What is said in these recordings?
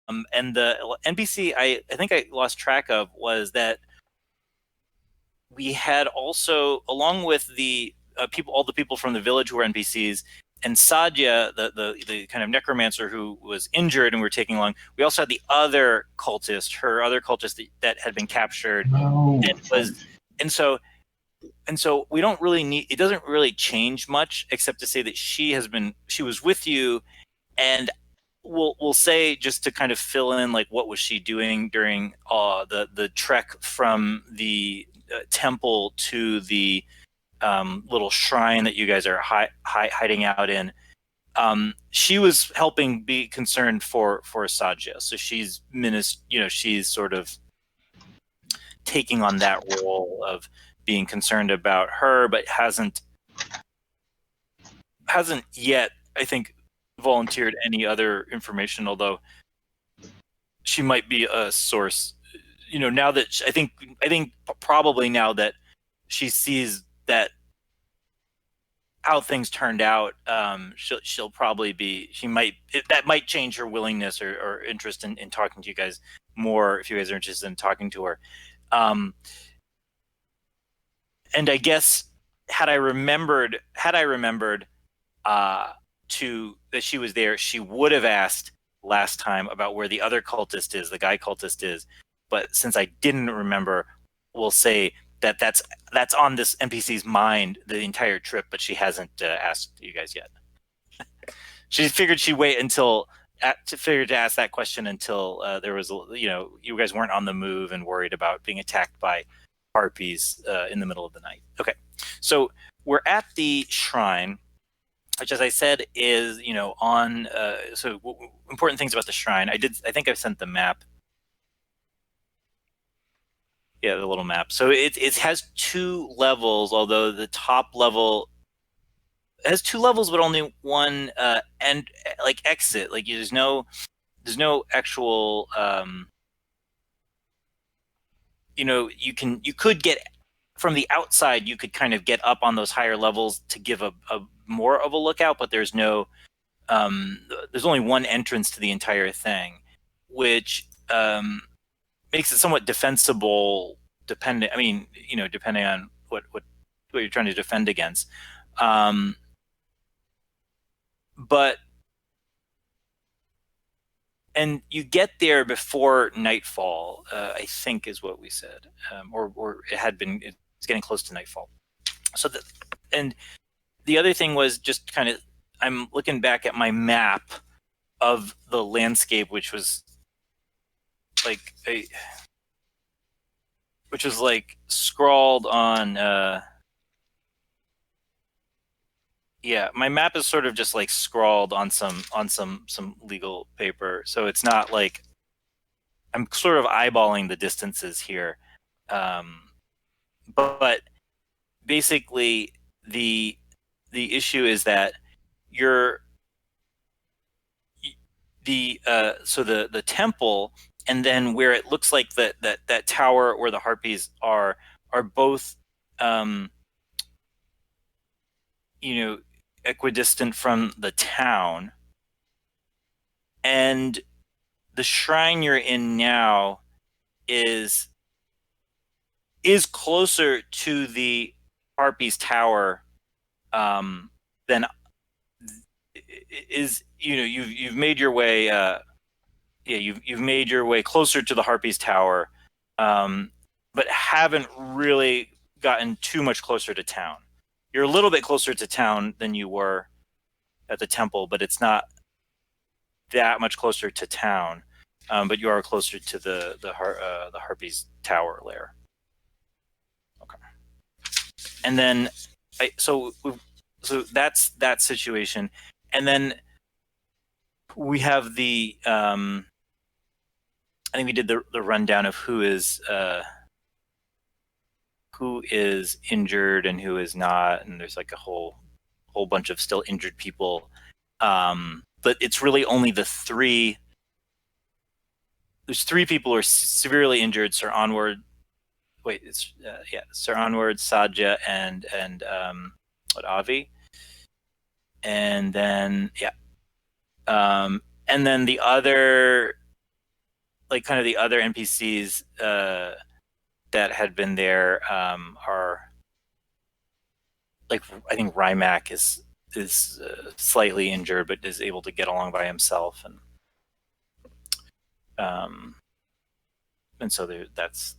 And the NPC I think I lost track of was that we had also, along with the all the people from the village who were NPCs, and Sadia, the kind of necromancer who was injured and we were taking along. We also had the other cultist, her other cultist that had been captured, and was, and so we don't really need. It doesn't really change much, except to say that she was with you, and we'll say, just to kind of fill in, like, what was she doing during the trek from the temple to the little shrine that you guys are hiding out in. She was helping, be concerned for Sajia, so she's she's sort of taking on that role of being concerned about her, but hasn't yet, I think, volunteered any other information, although she might be a source. Now that I think probably now that she sees that how things turned out, she'll probably be, that might change her willingness or interest in talking to you guys more, if you guys are interested in talking to her. And I guess had I remembered that she was there, she would have asked last time about where the other cultist is, the guy cultist is. But since I didn't remember, we'll say that that's on this NPC's mind the entire trip, but she hasn't asked you guys yet. She figured she'd wait until to ask that question until there was, you guys weren't on the move and worried about being attacked by harpies in the middle of the night. Okay, so we're at the shrine, which, as I said, is on. So important things about the shrine. I think I've sent the map. Yeah, the little map. So it has 2 levels, although the top level has 2 levels, but only one and like exit. Like there's no actual. You could get from the outside. You could kind of get up on those higher levels to give a more of a lookout, but there's no. There's only one entrance to the entire thing, which makes it somewhat defensible, depending on what you're trying to defend against. But and you get there before nightfall, I think is what we said, or it had been. It's getting close to nightfall. So and the other thing was just kind of, I'm looking back at my map of the landscape, which was scrawled on. Yeah, my map is sort of just like scrawled on some legal paper, so it's not like I'm sort of eyeballing the distances here. But basically, the issue is that the temple, and then where it looks like that tower where the harpies are both equidistant from the town, and the shrine you're in now is closer to the harpies tower than is. You've made your way. You've made your way closer to the harpies tower, but haven't really gotten too much closer to town. You're a little bit closer to town than you were at the temple, but it's not that much closer to town. But you are closer to the harpies tower lair. Okay, and then so that's that situation, and then we have the. I think we did the rundown of who is injured and who is not, and there's like a whole bunch of still injured people, but it's really only the 3. There's 3 people who are severely injured: Sir Onward, Sir Onward, Saja, and Avi, and then and then the other like kind of the other NPCs that had been there are like I think Rymac is slightly injured but is able to get along by himself, um, and so that's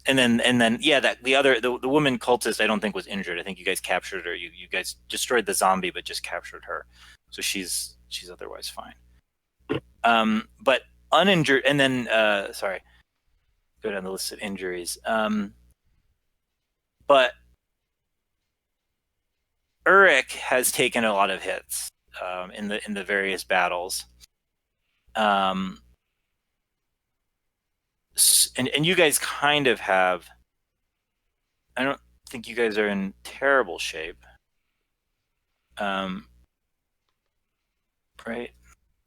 and then yeah, that the woman cultist I don't think was injured. I think you guys captured her. You guys destroyed the zombie but just captured her, so she's otherwise fine. But uninjured, and then sorry, go down the list of injuries. But Urich has taken a lot of hits in the various battles. Um, and you guys kind of have. I don't think you guys are in terrible shape. Right? Let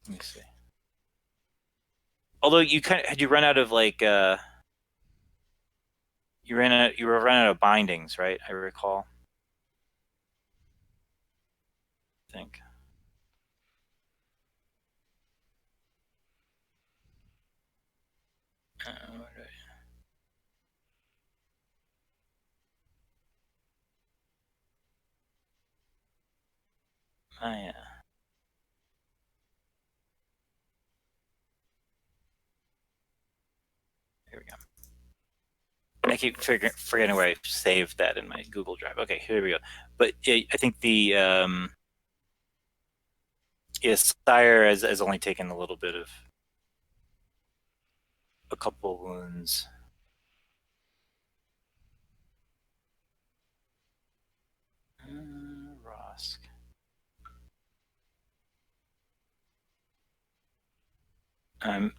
me see. Although you had you run out of like you were running out of bindings, right? I recall. I think. Oh yeah. Here we go. I keep forgetting where I saved that in my Google Drive. Okay, here we go. But I think the yes, Cyir has only taken a little bit of a couple wounds. Wrosk. I'm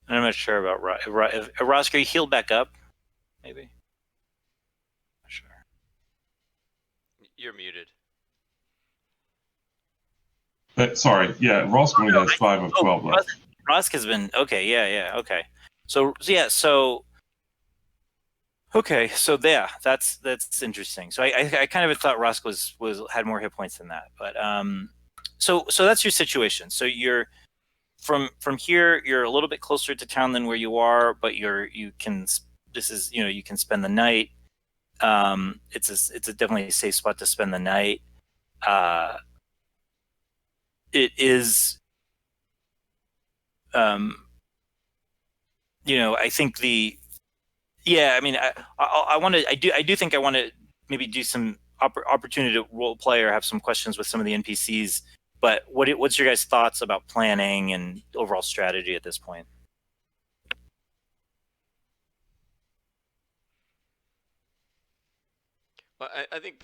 not sure about Wrosk. Are you healed back up? Maybe. Not sure. You're muted. Sorry, yeah, Wrosk only has 5 of 12 left. Wrosk has been okay. Yeah. Okay. So yeah. So okay. So yeah, that's interesting. So I kind of thought Wrosk was had more hit points than that, but so that's your situation. So you're from here. You're a little bit closer to town than where you are, but you can. This is you can spend the night. It's a definitely a safe spot to spend the night. It is. I think I mean, I want to, I do think I want to maybe do some opportunity to role play or have some questions with some of the NPCs. But what's your guys' thoughts about planning and overall strategy at this point? Well, I think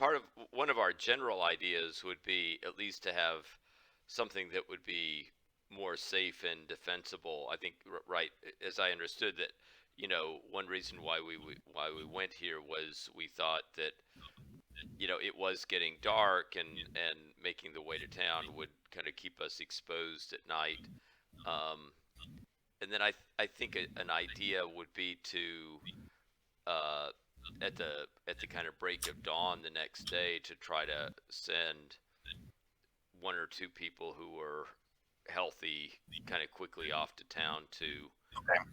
one of our general ideas would be at least to have something that would be more safe and defensible. I think, right, as I understood that, one reason why we went here was we thought that, it was getting dark and making the way to town would kind of keep us exposed at night. And then I think an idea would be to uh, at the kind of break of dawn the next day to try to send one or two people who were healthy kind of quickly off to town to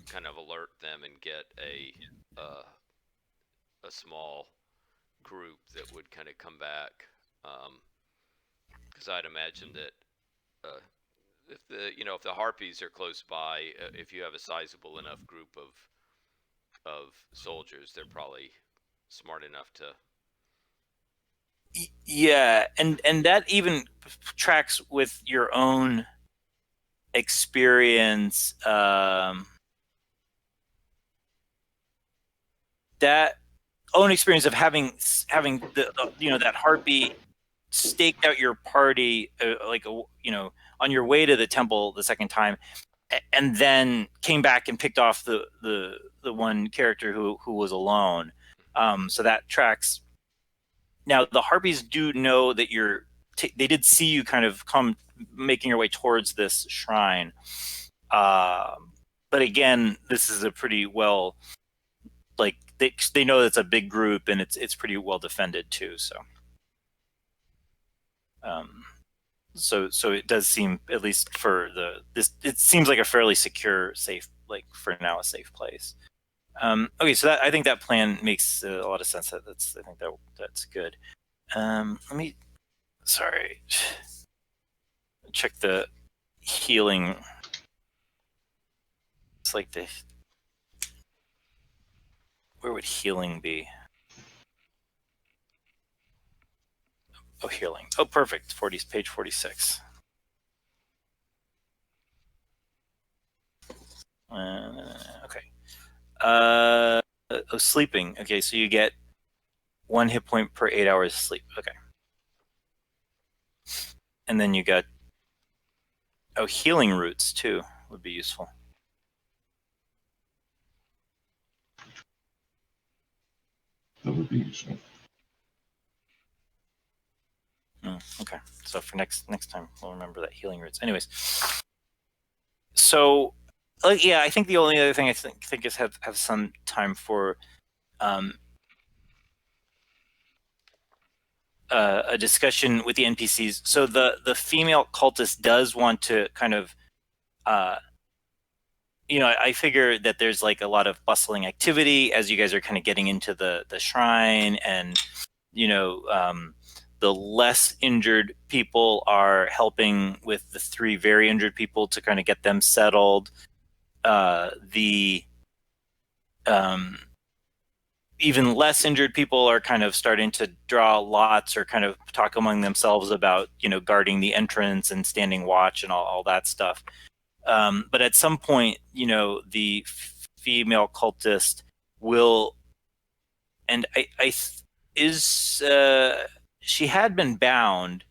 kind of alert them and get a small group that would kind of come back, because I'd imagine that if the harpies are close by, if you have a sizable enough group of soldiers, they're probably smart enough to. Yeah, and that even tracks with your own experience. That own experience of having the that Harpy staked out your party on your way to the temple the second time, and then came back and picked off the one character who was alone. So that tracks. Now the Harpies do know that they did see you kind of come making your way towards this shrine. But again, this is a pretty well, like they know it's a big group and it's pretty well defended too. So So it does seem, at least for this, it seems like a fairly secure, safe, like for now, a safe place. Okay, so I think that plan makes a lot of sense. I think that's good. Let me, sorry, check the healing. It's like where would healing be? Oh, healing. Oh, perfect. Page 46. Okay. Oh, sleeping. Okay, so you get 1 hit point per 8 hours of sleep. Okay. And then you got, oh, healing roots too would be useful. That would be useful. Okay, so for next time, we'll remember that healing roots. Anyways, so yeah, I think the only other thing I think is have some time for a discussion with the NPCs. So the female cultist does want to kind of, I figure that there's like a lot of bustling activity as you guys are kind of getting into the shrine, and the less injured people are helping with the 3 very injured people to kind of get them settled. The even less injured people are kind of starting to draw lots or kind of talk among themselves about, guarding the entrance and standing watch and all that stuff. But at some point, the female cultist will, and she had been bound.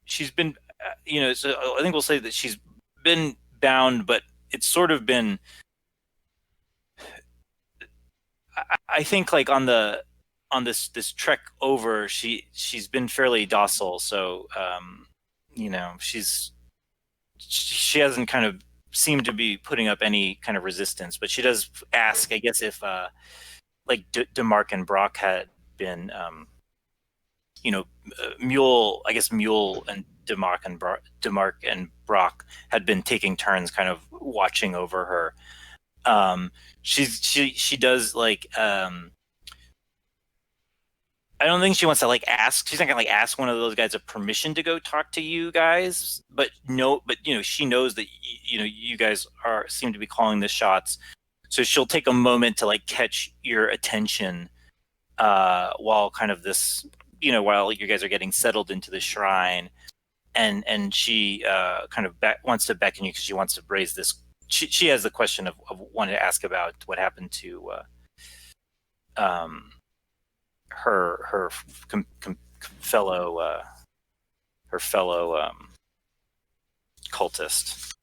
She's been, so I think we'll say that she's been bound, but it's sort of been, I think, like on this trek over, she's been fairly docile. So, she hasn't kind of seemed to be putting up any kind of resistance, but she does ask, I guess, if like Demark and Brock had been, Mule and Demark and Brock had been taking turns kind of watching over her. She does like, I don't think she wants to like ask. She's not gonna like ask one of those guys a permission to go talk to you guys, but she knows that you guys seem to be calling the shots, so she'll take a moment to like catch your attention while kind of this, while you guys are getting settled into the shrine, and she kind of wants to beckon you because she wants to raise this. She has the question of wanting to ask about what happened to her fellow cultist.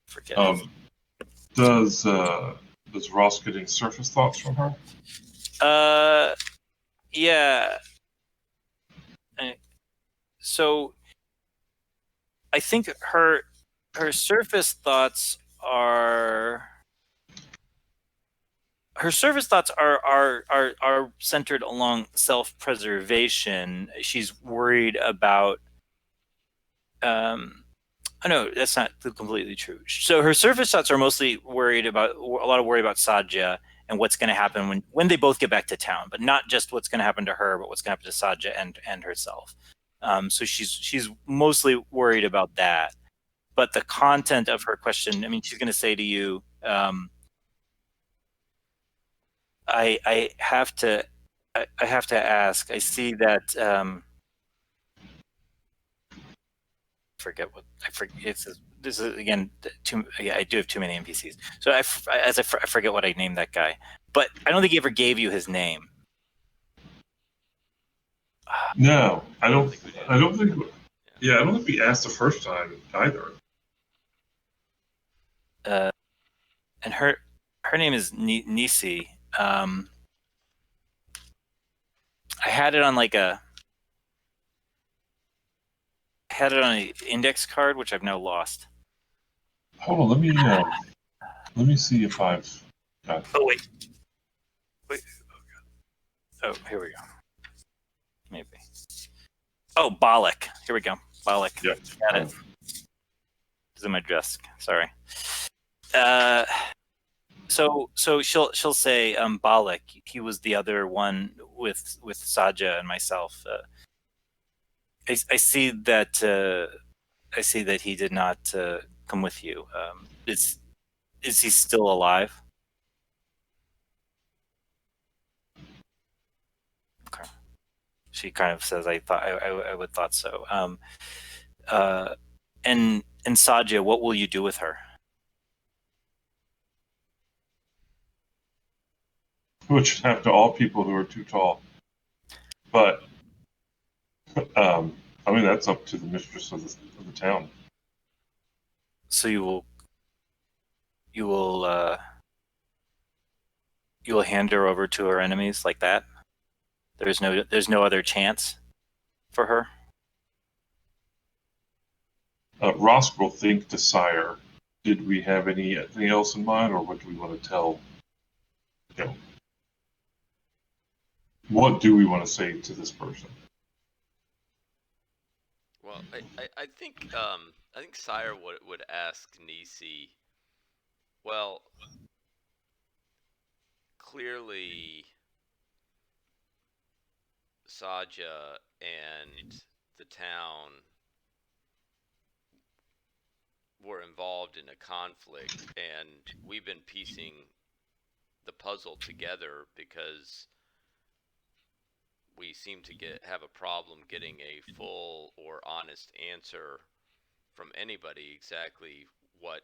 Forget. Does Ross get any surface thoughts from her? Yeah. So I think her surface thoughts are centered along self-preservation. She's worried about oh no, that's not completely true. So her surface thoughts are mostly a lot of worry about Sadja and what's going to happen when they both get back to town, but not just what's going to happen to her, but what's going to happen to Sadja and herself. So she's mostly worried about that. But the content of her question, I mean, she's going to say to you, I have to ask. I see that. This is again I do have too many NPCs. So I forget what I named that guy, but I don't think he ever gave you his name. No, I don't think. Yeah, I don't think we asked the first time either. And her name is Nisi. I had it on an index card, which I've now lost. Hold on, let me see if I've got. Oh wait. Oh, here we go. Maybe. Oh, Bollock. Here we go. Bollock. Yeah. Got it. It's in my desk. Sorry. So she'll say, Bollock. He was the other one with Saja and myself. I see that. I see that he did not come with you. Is he still alive? Okay. She kind of says, I would thought so. And Saja, what will you do with her? Which would happen to all people who are too tall. But I mean, that's up to the mistress of the town. So you will hand her over to her enemies like that? There's no other chance for her. Wrosk will think to Cyir, did we have anything else in mind, or what do we want to tell? You know, what do we want to say to this person? Well, I think Cyir would ask Nisi. Well, clearly, Saja and the town were involved in a conflict, and we've been piecing the puzzle together because we seem to have a problem getting a full or honest answer from anybody exactly what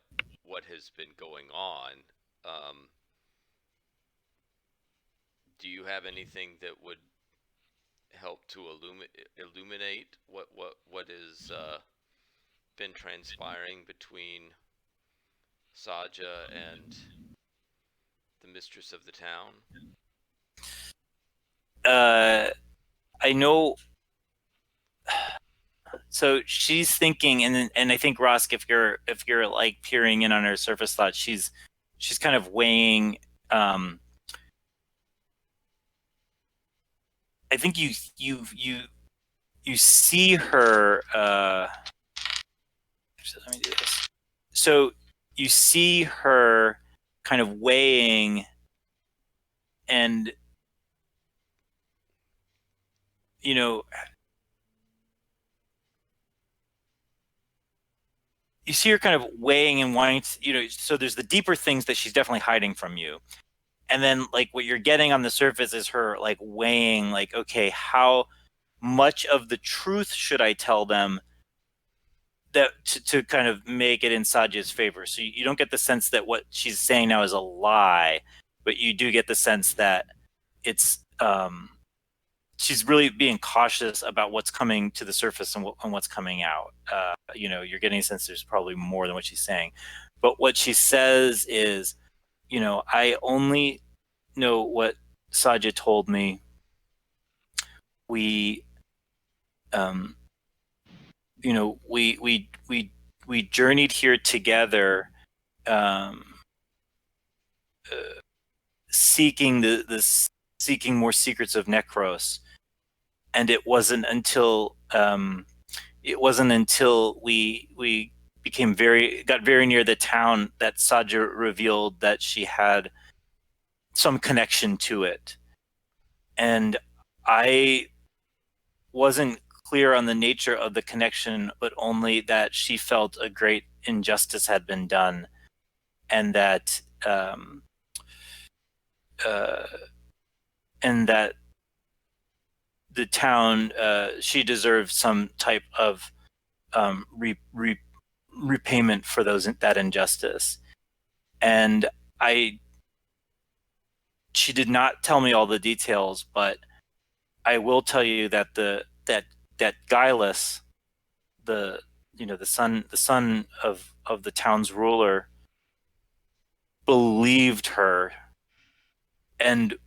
has been going on. Do you have anything that would help to illuminate what is been transpiring between Saja and the mistress of the town? I know. So she's thinking, and I think Wrosk, if you're like peering in on her surface thoughts, she's kind of weighing. I think you see her. Let me do this. So you see her kind of weighing, and you know, you see her kind of weighing and wanting to, so there's the deeper things that she's definitely hiding from you. And then like what you're getting on the surface is her like weighing, like, okay, how much of the truth should I tell them that to kind of make it in Saja's favor? So you don't get the sense that what she's saying now is a lie, but you do get the sense that it's she's really being cautious about what's coming to the surface and what's coming out. You're getting a sense there's probably more than what she's saying. But what she says is, I only know what Saja told me. We, we journeyed here together, seeking seeking more secrets of Necros, and it wasn't until we got very near the town that Saja revealed that she had some connection to it. And I wasn't clear on the nature of the connection, but only that she felt a great injustice had been done, and that the town, she deserved some type of repayment for that injustice. And she did not tell me all the details, but I will tell you that that Gaius, the son of the town's ruler, believed her and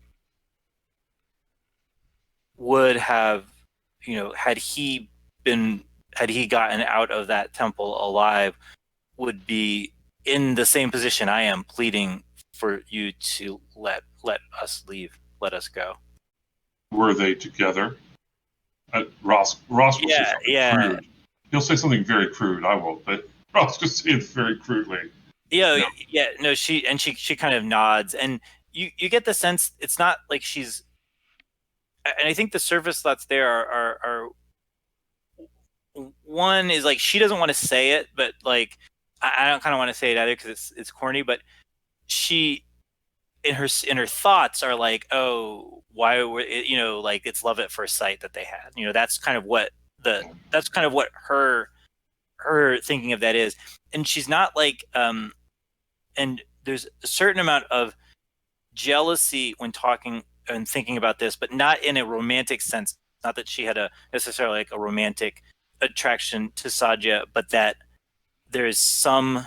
would have, had he gotten out of that temple alive, would be in the same position I am, pleading for you to let us leave, let us go. Were they together? Ross will say Yeah, something yeah, crude. He'll say something very crude. I won't, but Ross just say it very crudely. yeah, No. yeah. No, she kind of nods, and you get the sense it's not like she's. And I think the surface thoughts there are one is like she doesn't want to say it, but like I don't kind of want to say it either because it's corny, but she in her thoughts are like, oh, why were like it's love at first sight that they had. That's kind of what her thinking of that is, and she's not like and there's a certain amount of jealousy when talking and thinking about this, but not in a romantic sense. Not that she had a necessarily like a romantic attraction to Sadia, but that there's some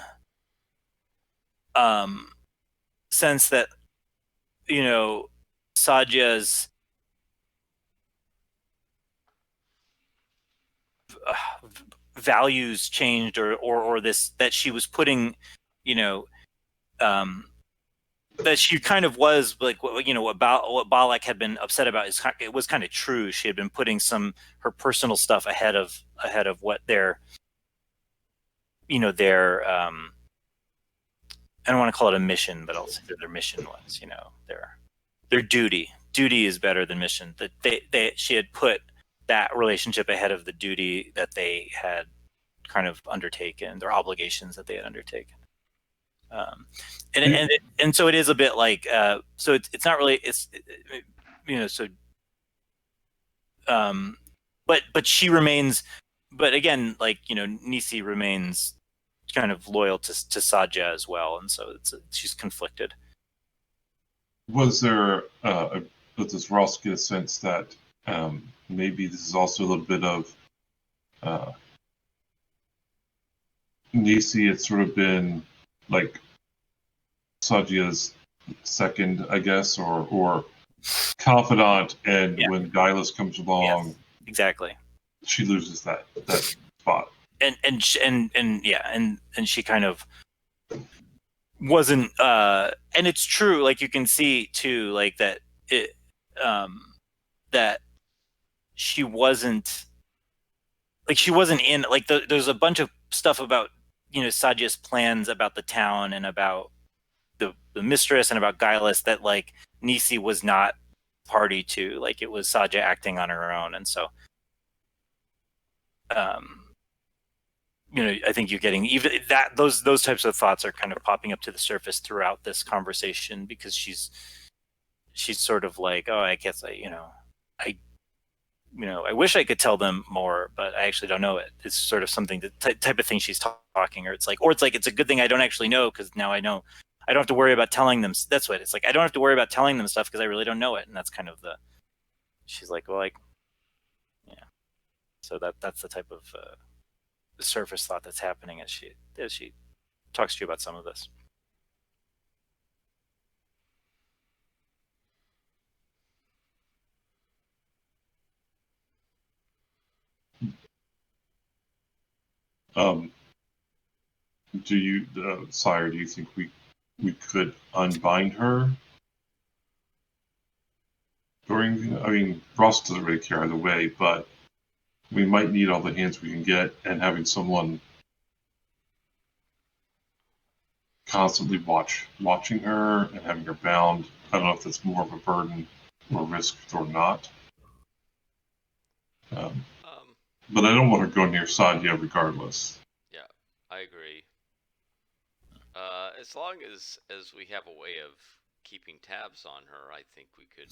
sense that Sadia's values changed, or this that she was putting, you know, um, that she kind of was like about what Balak had been upset about it was kind of true. She had been putting her personal stuff ahead of what their their I don't want to call it a mission, but I'll say that their mission was their duty. Duty is better than mission. That she had put that relationship ahead of the duty that they had kind of undertaken, their obligations that they had undertaken. And so it is a bit like so it's not really so but she remains, but again, like Nisi remains kind of loyal to Saja as well, and so she's conflicted. Was there does Ross get a sense that maybe this is also a little bit of Nisi had sort of been like Sajia's second, I guess, or confidant, and when Guileless comes along, yes, exactly, she loses that spot. And she kind of wasn't and it's true, like you can see too, like that that she wasn't in, like there's a bunch of stuff about Sajia's plans about the town and about the mistress and about Guileless that like Nisi was not party to. Like it was Saja acting on her own, and so I think you're getting even that those types of thoughts are kind of popping up to the surface throughout this conversation, because she's sort of like, oh, I guess I wish I could tell them more, but I actually don't know it. It's sort of something type of thing she's talking, or it's like it's a good thing I don't actually know, because now I know I don't have to worry about telling them. That's what it's like. I don't have to worry about telling them stuff because I really don't know it, and that's kind of she's like, well, like, yeah. So that's the type of surface thought that's happening as she talks to you about some of this. Do you, Cyir? Do you think we could unbind her during? I mean, Ross doesn't really care either way, but we might need all the hands we can get, and having someone constantly watching her and having her bound. I don't know if that's more of a burden or risk or not. But I don't want her going near Sadia regardless. Yeah, I agree. As long as we have a way of keeping tabs on her, I think we could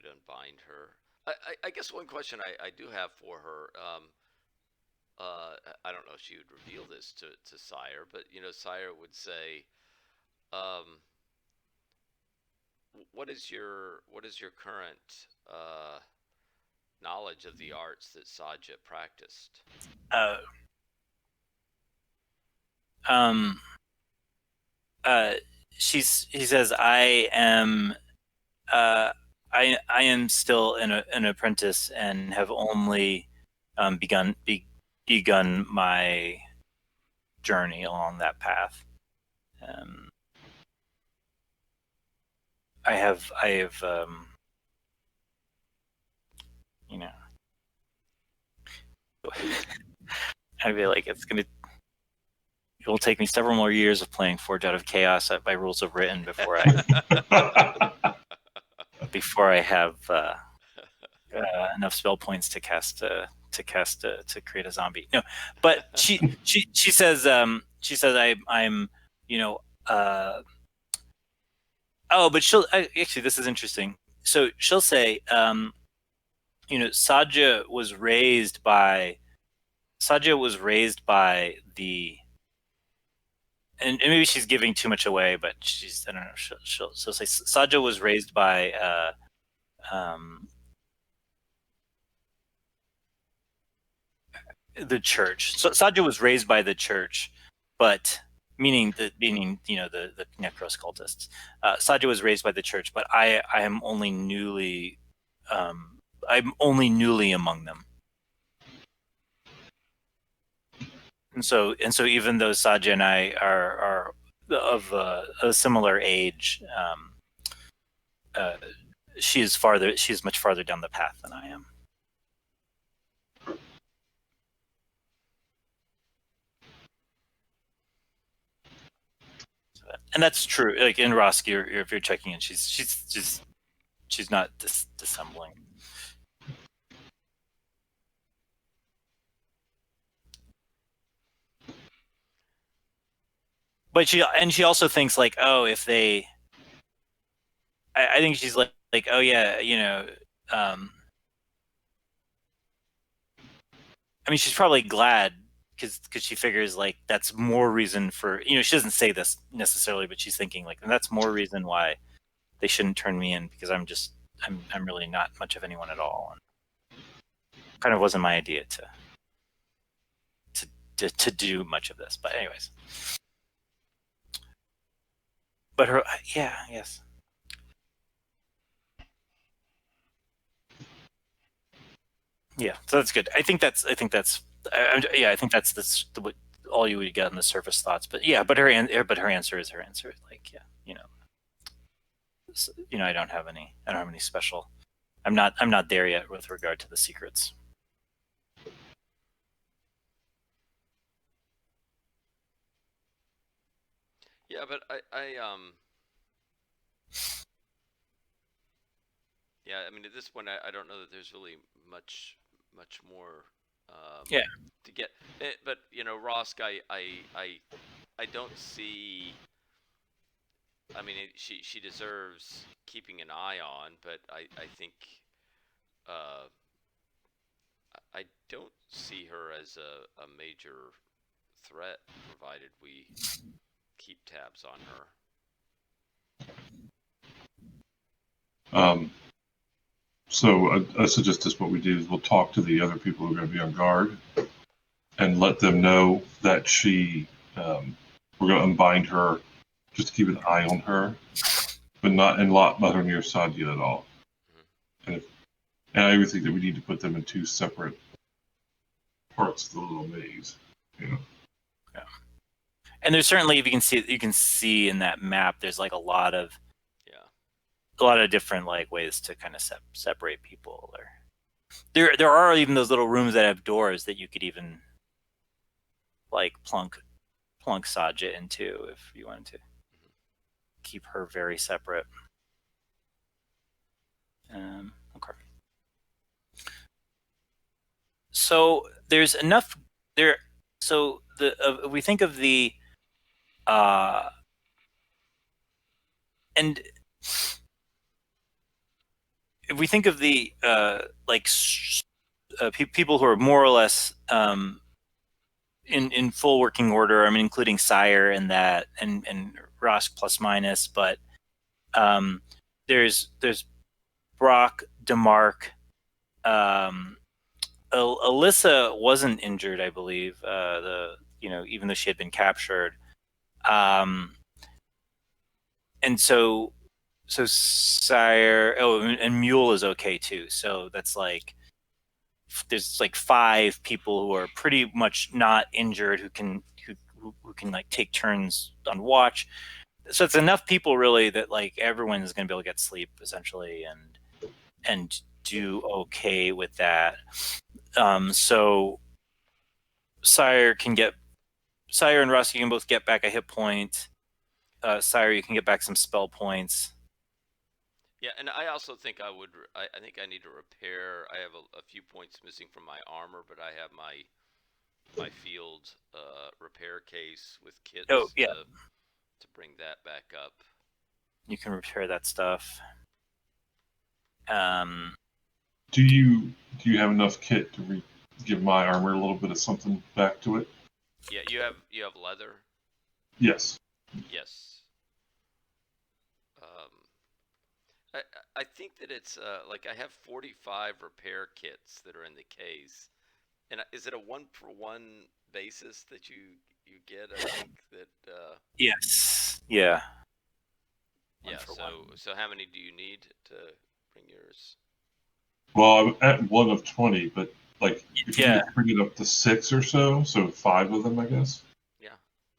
unbind her. I guess one question I do have for her, I don't know if she would reveal this to Cyir, but Cyir would say, what is your current knowledge of the arts that Saja practiced? He says, I am I am still an apprentice and have only begun my journey along that path. I have you know, I'd be like, it will take me several more years of playing Forge Out of Chaos by rules of written before I have enough spell points to create a zombie. No, but she says I'm but she'll actually, this is interesting. So she'll say Saja was raised by the, and maybe she's giving too much away, but I don't know, she'll say Saja was raised by the church. So Saja was raised by the church, but meaning the Necros cultists. Saja was raised by the church, but I am only newly I'm only newly among them. And so even though Saja and I are of a similar age, she is much farther down the path than I am. And that's true. Like in Wrosk, if you're checking in, she's not dissembling. But she also thinks like, oh, if they, I think she's like oh yeah, I mean, she's probably glad because she figures like that's more reason for, she doesn't say this necessarily, but she's thinking like, and that's more reason why they shouldn't turn me in, because I'm really not much of anyone at all, and kind of wasn't my idea to do much of this. But anyways, but her, yes. Yeah, so that's good. I think that's all you would get on the surface thoughts. But yeah, but her answer is her answer. Like, yeah, I don't have any special. I'm not there yet with regard to the secrets. Yeah, but yeah, I mean, at this point, I don't know that there's really much more to get. But Wrosk, I don't see. I mean, she deserves keeping an eye on, but I think I don't see her as a major threat, provided we keep tabs on her. So I suggest this. What we do is we'll talk to the other people who are going to be on guard, and let them know that we're going to unbind her, just to keep an eye on her, but not her near Sadia at all. Mm-hmm. And I even think that we need to put them in two separate parts of the little maze. Yeah. And there's certainly, if you can see in that map, there's like a lot of different like ways to kind of separate people. Or there are even those little rooms that have doors that you could even like plunk Saja into if you wanted to keep her very separate. Okay. So there's enough there. So we think of the and if we think of the people who are more or less in full working order, I mean, including Cyir and that, and Wrosk plus minus, but there's Brock, DeMark, Alyssa wasn't injured, I believe. Even though she had been captured, and so Cyir, and Mule is okay too. So that's like there's like 5 people who are pretty much not injured who can like take turns on watch. So it's enough people really that like everyone is going to be able to get sleep essentially, and do okay with that. So Cyir and Wrosk, you can both get back a hit point. Cyir, you can get back some spell points. Yeah, and I also think I think I need to repair. I have a few points missing from my armor, but I have my field repair case with kits Oh, yeah. to bring that back up. You can repair that stuff. Do you have enough kit to give my armor a little bit of something back to it? Yeah, you have leather. Yes. Yes. I think that it's like I have 45 repair kits that are in the case, and is it a 1-for-1 basis that you get? I think that. Yes. Yeah. Yeah. So how many do you need to bring yours? Well, I'm at 1 of 20, but like if you Yeah. could bring it up to 6 or so 5 of them, I guess. Yeah.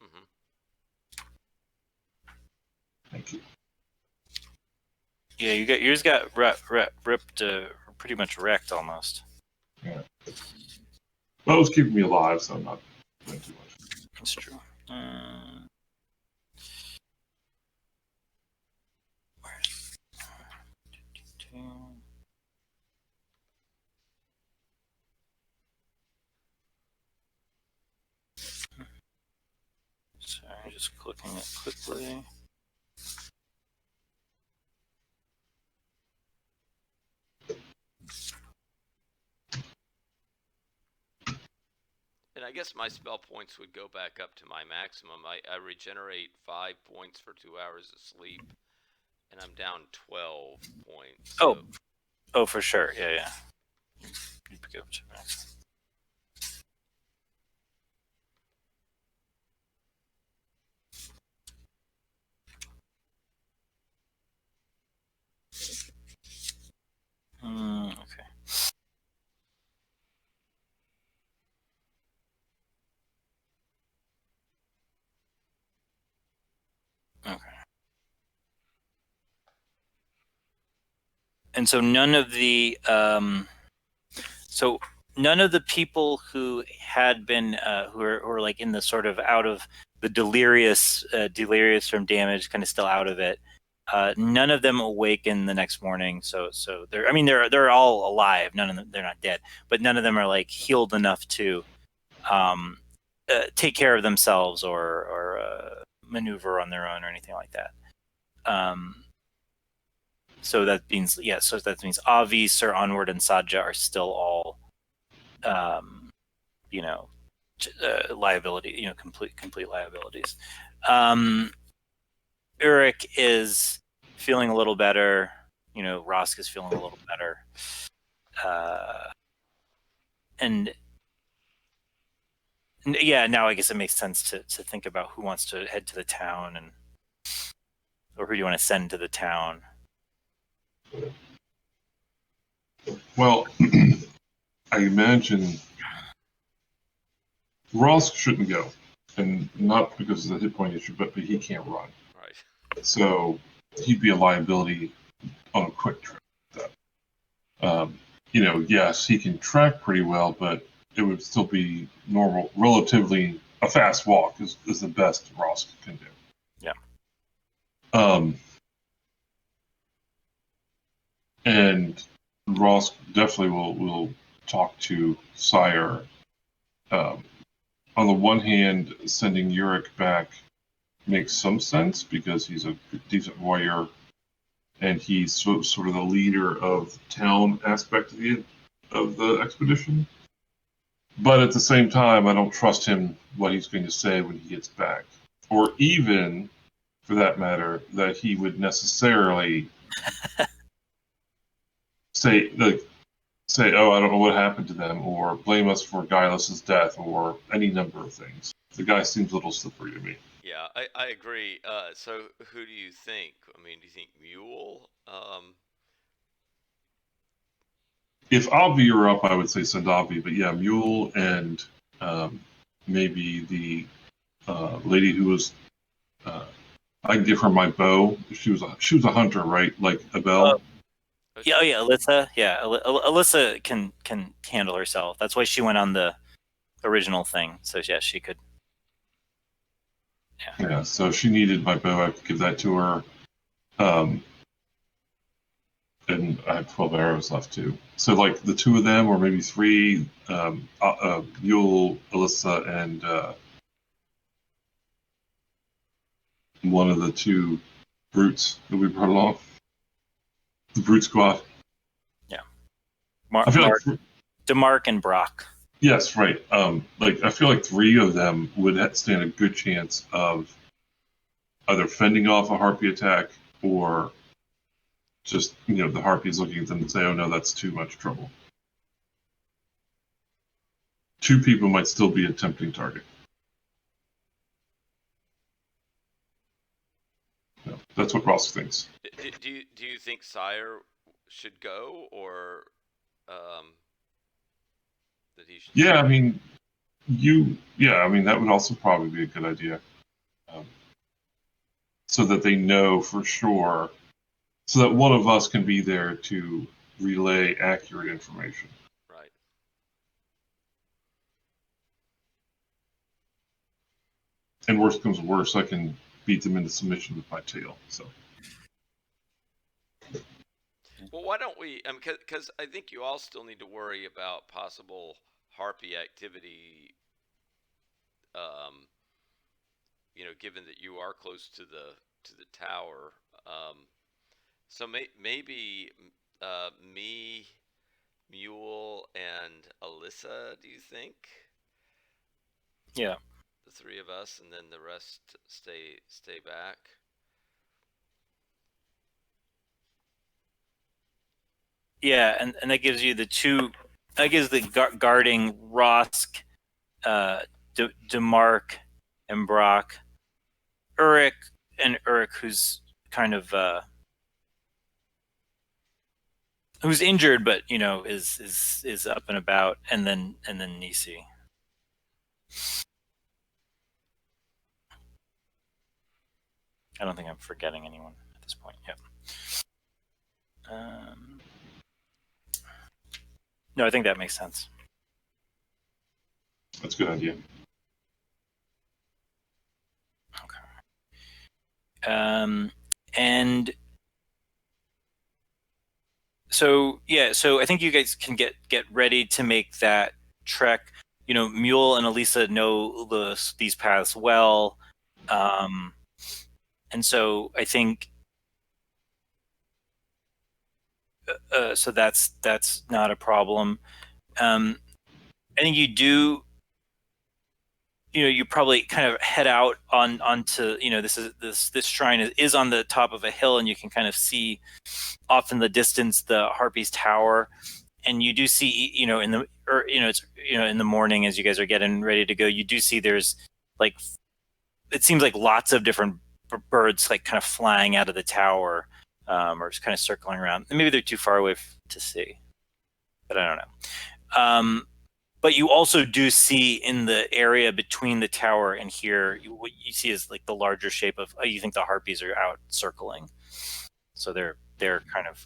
Mm-hmm. Thank you. Yeah, yours got ripped, pretty much wrecked almost. Yeah. Well, it's keeping me alive, so I'm not doing too much. That's true. Sorry, just clicking it quickly. And I guess my spell points would go back up to my maximum. I regenerate 5 points for 2 hours of sleep, and I'm down 12 points. So. Oh, for sure. Yeah. You'd go up to max. Okay. Okay. And so none of the people who had been who are like in the sort of out of the delirious from damage, kind of still out of it. None of them awaken the next morning. So they're all alive. None of them, they're not dead, but none of them are like healed enough to take care of themselves or maneuver on their own or anything like that. So that means Avi, Sir Onward, and Saja are still all, liability. Complete liabilities. Uruk is feeling a little better. Wrosk is feeling a little better. And yeah, now I guess it makes sense to think about who wants to head to the town or who do you want to send to the town. Well, I imagine Ross shouldn't go, and not because of the hit point issue, but he can't run. Right. So he'd be a liability on a quick trip. Yes, he can track pretty well, but it would still be normal, relatively a fast walk is the best Ross can do. Yeah. And Ross definitely will talk to Cyir. On the one hand, sending Uruk back makes some sense because he's a decent warrior and he's sort of the leader of the town aspect of the expedition. But at the same time, I don't trust him what he's going to say when he gets back, or even, for that matter, that he would necessarily say, "Oh, I don't know what happened to them," or blame us for Guileless's death, or any number of things. The guy seems a little slippery to me. Yeah, I agree. So who do you think? I mean, do you think Mule? If Avi were up, I would say send Avi, but yeah, Mule and maybe the lady who was. I'd give her my bow. She was a hunter, right? Like Abel. Yeah, oh yeah, Alyssa. Yeah, Alyssa can handle herself. That's why she went on the original thing. So yeah, she could. Yeah. Yeah, so she needed my bow. I could give that to her. Um, and I have 12 arrows left too. So like the two of them, or maybe three, Yule, Alyssa, and one of the two brutes that we brought along, the brute squad. Yeah. I feel Mark, like DeMark, and Brock. yes, right. Like I feel like three of them would stand a good chance of either fending off a harpy attack or just the harpies looking at them and say, "Oh no, that's too much trouble." Two people might still be a tempting target. Yeah, that's what Ross thinks. Do you think Cyir should go, or that he should Yeah, stay? I mean, I mean, that would also probably be a good idea. Um, so that they know for sure, so that one of us can be there to relay accurate information. Right. And worst comes to worst, I can beat them into submission with my tail. So Well, why don't we? Because I think you all still need to worry about possible harpy activity. Um, given that you are close to the tower. So maybe me, Mule, and Alyssa. Do you think? Yeah. The three of us, and then the rest stay back. Yeah, and that gives you the two. That gives the guarding Rosk, DeMark, and Brock, Urich, who's kind of who's injured, but is up and about, and then Nisi. I don't think I'm forgetting anyone at this point. Yep. No, I think that makes sense. that's a good idea. And so yeah, so I think you guys can get ready to make that trek. Mule and Elisa know these paths well, and so I think so that's not a problem. I think you do. You probably kind of head out onto this shrine is on the top of a hill, and you can kind of see off in the distance the Harpy's tower, and you do see in the it's in the morning as you guys are getting ready to go, you do see there's like it seems like lots of different birds like kind of flying out of the tower, or just kind of circling around. Maybe they're too far away to see, but I don't know. But you also do see in the area between the tower and here, what you see is like the larger shape of. You think the harpies are out circling, so they're kind of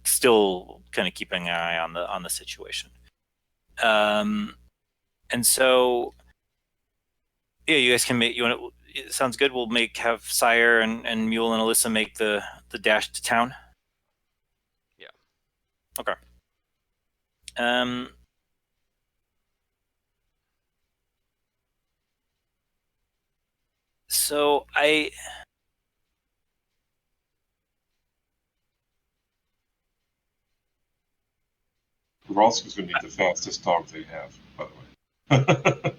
still kind of keeping an eye on the situation. And so yeah, you guys can make. You want to? It sounds good. We'll have Cyir and Mule and Alyssa make the dash to town. Yeah. Okay. So Ross is going to need the fastest dog they have, by the way.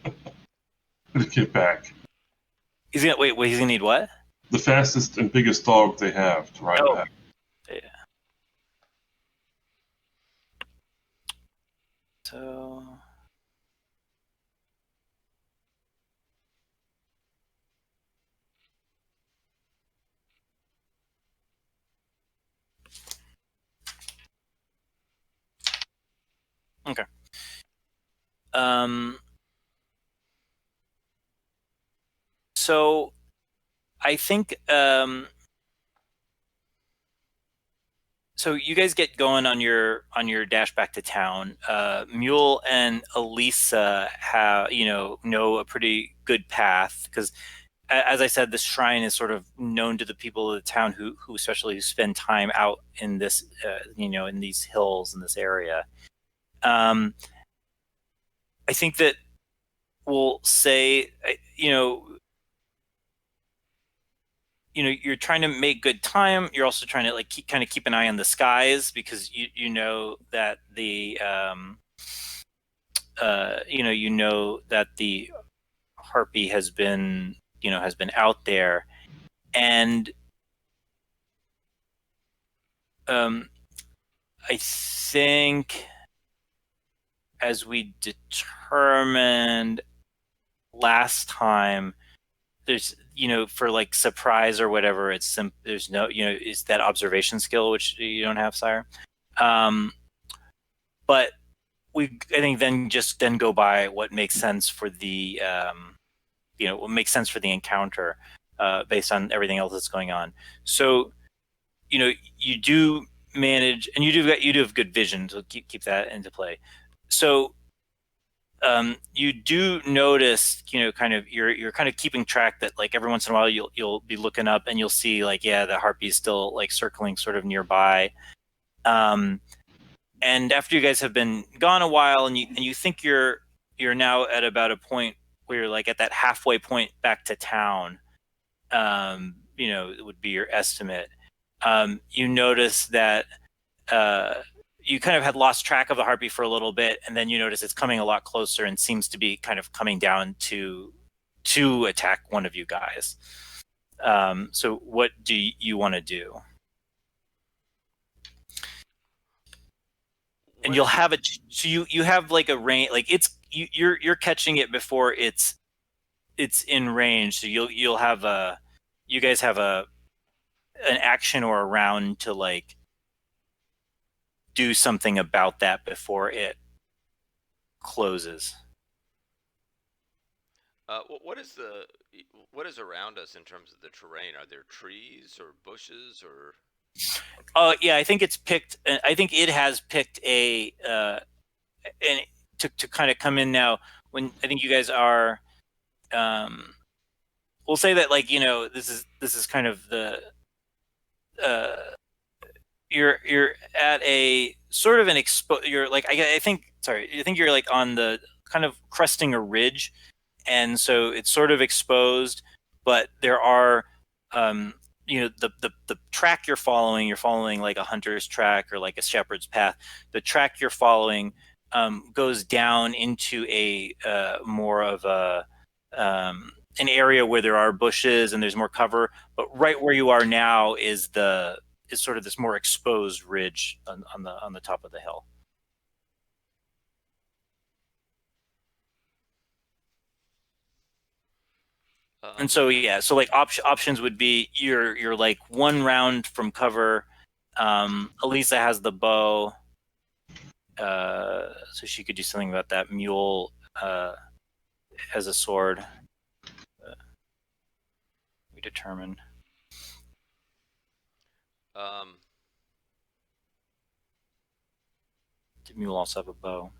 To get back. He's gonna wait. He's gonna need what? The fastest and biggest dog they have to ride back. Yeah. So. Okay. So I think So you guys get going on your dash back to town. Mule and Elisa have know a pretty good path because, as I said, this shrine is sort of known to the people of the town who especially who spend time out in this in these hills in this area. Um, I think that we'll say you're trying to make good time. You're also trying to like keep an eye on the skies because you know that the that the harpy has been out there, and I think as we determined last time, there's for like surprise or whatever, there's no is that observation skill which you don't have, Cyir. But I think then go by what makes sense for the what makes sense for the encounter based on everything else that's going on. So you do manage, and you do have good vision, so keep that into play. So you do notice, kind of you're kind of keeping track that like every once in a while you'll be looking up and you'll see like the harpy's still like circling sort of nearby. And after you guys have been gone a while, and you think you're now at about a point where you're like at that halfway point back to town, it would be your estimate. You notice that you kind of had lost track of the harpy for a little bit, and then you notice it's coming a lot closer and seems to be kind of coming down to attack one of you guys. So what do you want to do? And you'll have it. So you have like a range, like you're catching it before it's in range. So you guys have an action or a round to like do something about that before it closes. What is around us in terms of the terrain? Are there trees or bushes or? Yeah, I think it's picked. I think it has picked and to kind of come in now. When I think you guys are, we'll say that like this is kind of the you're at a sort of an you're like I think you're like on the kind of cresting a ridge, and so it's sort of exposed, but there are the track you're following like a hunter's track or like a shepherd's path. The track you're following goes down into a more of a an area where there are bushes and there's more cover, but right where you are now is sort of this more exposed ridge on the top of the hill. And so so like options would be you're like one round from cover. Elisa has the bow, so she could do something about that. Mule has a sword. We determined. Did Mule also have a bow?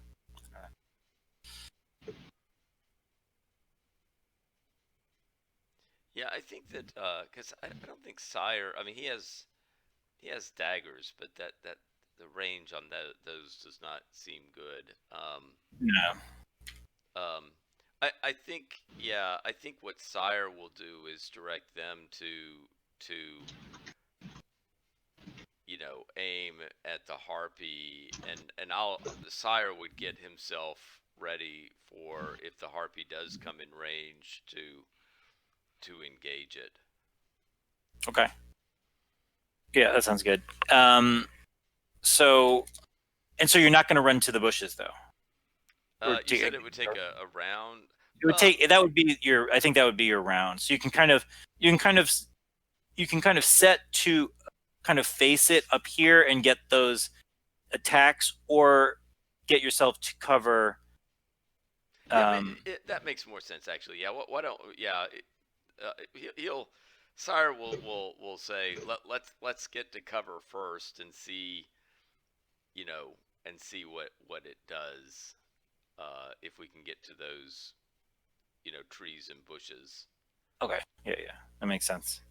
Yeah, I think that because I don't think Cyir. I mean, he has daggers, but that the range on those does not seem good. No. I think I think what Cyir will do is direct them to aim at the harpy, and Cyir would get himself ready for if the harpy does come in range to engage it. Okay. Yeah, that sounds good. So you're not going to run to the bushes though. You said it would take a round. It would take that would be your. I think that would be your round. So you can kind of set to kind of face it up here and get those attacks, or get yourself to cover. That makes more sense actually. Yeah. Why don't? Yeah. He'll Cyir will say, let's get to cover first and see, and see what it does. If we can get to those, trees and bushes. Okay. Yeah, that makes sense.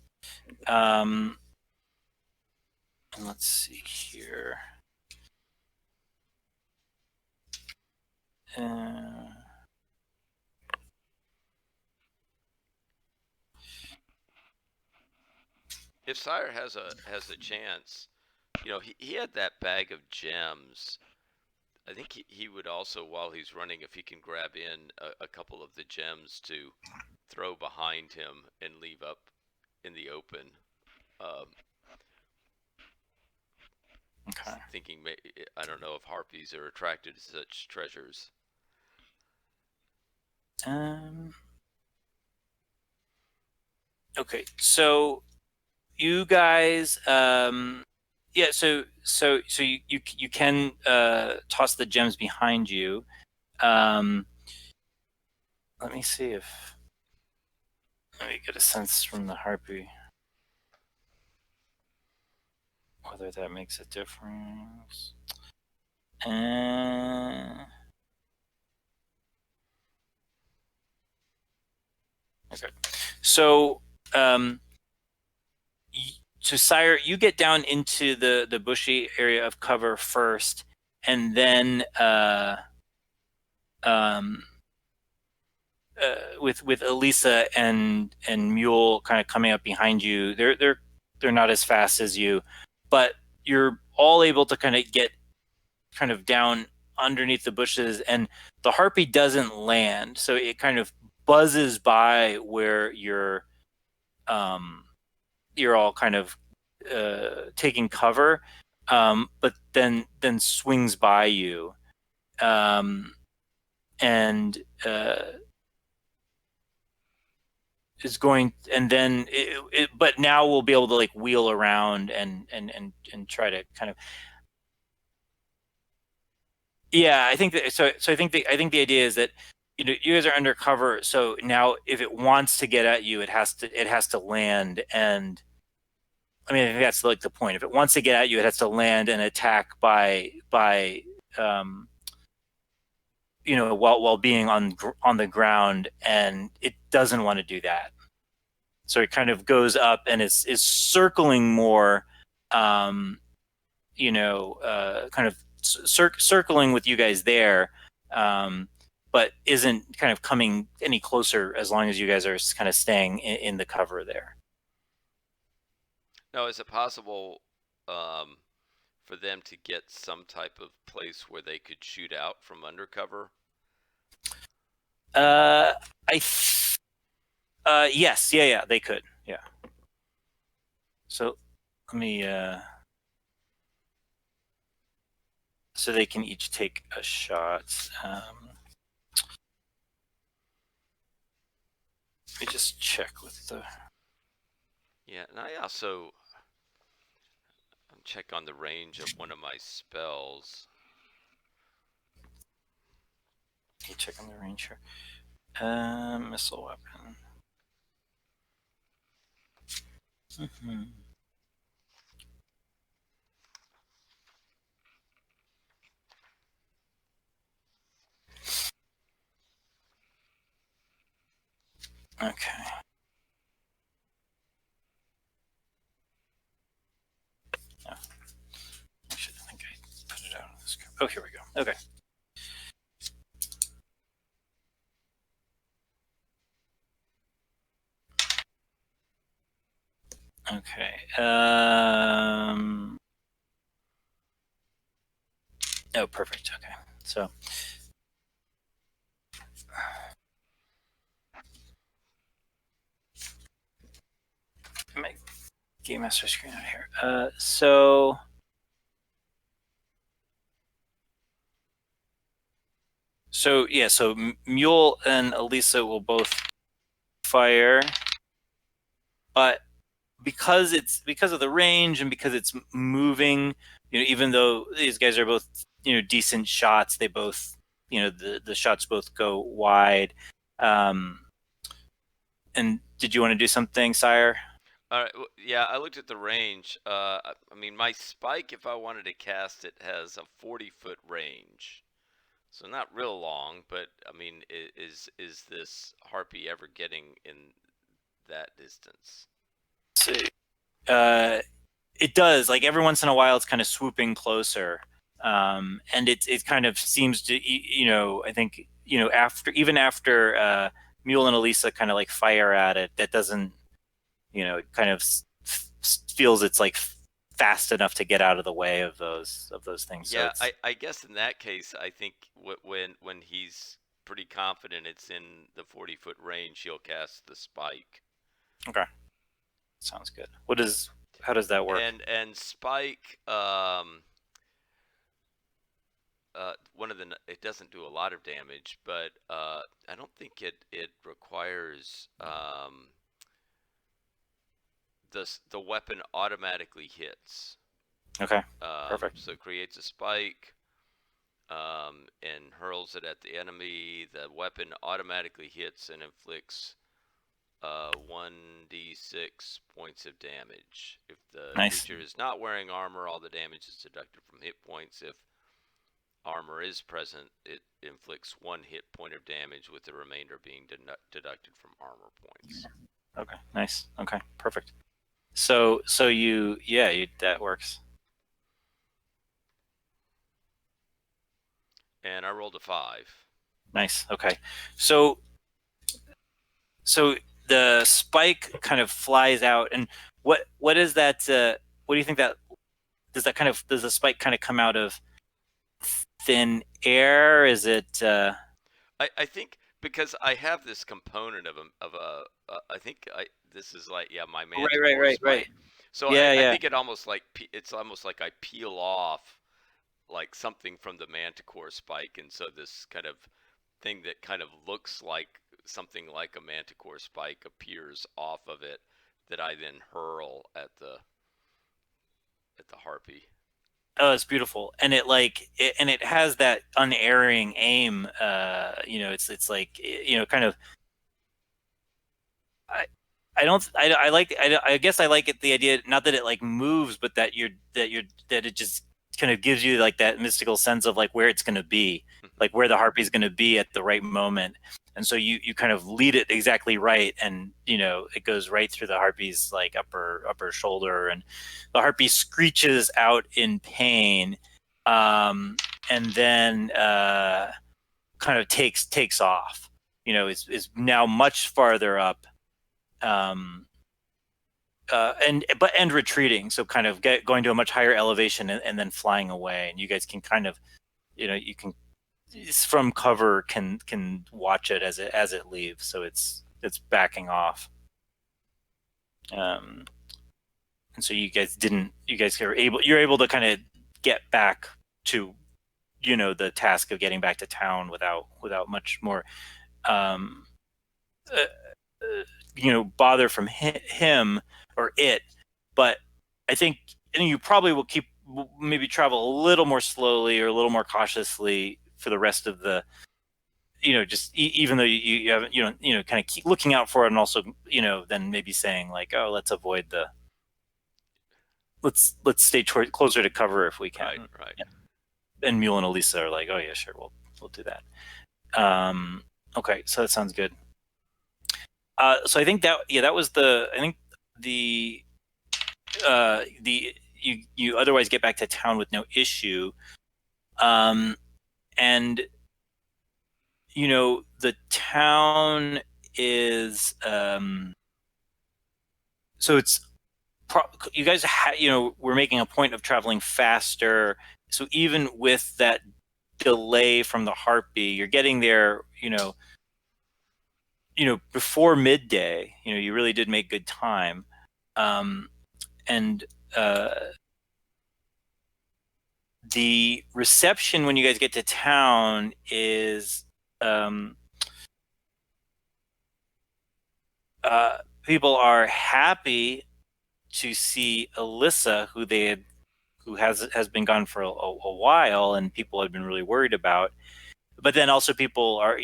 Let's see here. If Cyir has a chance, he had that bag of gems. I think he would also, while he's running, if he can grab in a couple of the gems to throw behind him and leave up in the open. Okay. Thinking, I don't know if harpies are attracted to such treasures. Okay, so you guys, yeah, so you can toss the gems behind you. Let me see if let me get a sense from the harpy whether that makes a difference. Okay, so so Cyir, you get down into the bushy area of cover first, and then with Elisa and Mule kind of coming up behind you, they're not as fast as you, but you're all able to kind of get kind of down underneath the bushes, and the harpy doesn't land, so it kind of buzzes by where you're all kind of taking cover, but then swings by you, and is going, and then but now we'll be able to like wheel around and try to kind of, yeah, I think that, so I think the idea is that you guys are undercover, so now if it wants to get at you, it has to land, and I mean, I think that's like the point. If it wants to get at you, it has to land and attack by while being on the ground, and it doesn't want to do that. So it kind of goes up and is circling more, kind of circling with you guys there, but isn't kind of coming any closer as long as you guys are kind of staying in the cover there. Now, is it possible for them to get some type of place where they could shoot out from undercover? Yes, yeah, they could, yeah. So let me, so they can each take a shot. Let me just check with the. Yeah, and I also check on the range of one of my spells. You check on the range here. Missile weapon. Okay. Oh. Actually, I think I put it out on this. Oh, here we go. Okay. Okay. Oh, perfect. Okay. So. Make Game Master screen out here. So. So yeah, so Mule and Elisa will both fire, but because of the range and because it's moving, even though these guys are both decent shots, they both the shots both go wide. And did you want to do something, Cyir? All right. Well, yeah, I looked at the range. I mean, my spike, if I wanted to cast it, has a 40-foot range, so not real long. But I mean, is this harpy ever getting in that distance? So, uh, it does. Like every once in a while, it's kind of swooping closer, and it kind of seems to, I think, after Mule and Elisa kind of like fire at it, that doesn't, it kind of feels it's like fast enough to get out of the way of those things. So Yeah, it's I guess in that case, I think when he's pretty confident it's in the 40-foot range, he'll cast the spike. okay. Sounds good. How does that work? And spike, one of the it doesn't do a lot of damage, but I don't think it requires the weapon automatically hits. Okay. Perfect. So it creates a spike and hurls it at the enemy. The weapon automatically hits and inflicts 1d6 points of damage. If the Nice. creature is not wearing armor, all the damage is deducted from hit points. If armor is present, it inflicts 1 hit point of damage, with the remainder being deducted from armor points. Okay. Nice. Okay. Perfect. So that works. And I rolled a 5. Nice. Okay. So the spike kind of flies out, and what is that? What do you think that does the spike kind of come out of thin air? Is it? I think because I have this component of I think this is like my manticore spike. Right. So Yeah, I yeah. think it's almost like I peel off like something from the manticore spike, and so this kind of thing that kind of looks like something like a manticore spike appears off of it, that I then hurl at the harpy. Oh, it's beautiful, and it has that unerring aim. It's like kind of. I don't. I like. I guess I like it. The idea, not that it like moves, but that it just kind of gives you like that mystical sense of like where it's going to be, like where the harpy is going to be at the right moment, and so you kind of lead it exactly right, and it goes right through the harpy's like upper shoulder, and the harpy screeches out in pain, and then kind of takes off. Is now much farther up. And retreating, so kind of going to a much higher elevation, and then flying away, and you guys can kind of you can from cover can watch it as it leaves, so it's backing off, and so you're able to kind of get back to the task of getting back to town without much more bother from him or it. But I think you probably will maybe travel a little more slowly or a little more cautiously for the rest of the just even though you haven't kind of keep looking out for it, and also then maybe saying like, oh, let's avoid let's stay closer to cover if we can. Right. Yeah. And Mule and Elisa are like, oh yeah, sure, we'll do that. Okay, so that sounds good. So I think that was you otherwise get back to town with no issue, and the town is so it's you guys we're making a point of traveling faster, so even with that delay from the harpy, you're getting there before midday. You really did make good time, and the reception when you guys get to town is people are happy to see Elisa, who has been gone for a while, and people have been really worried about. But then also people are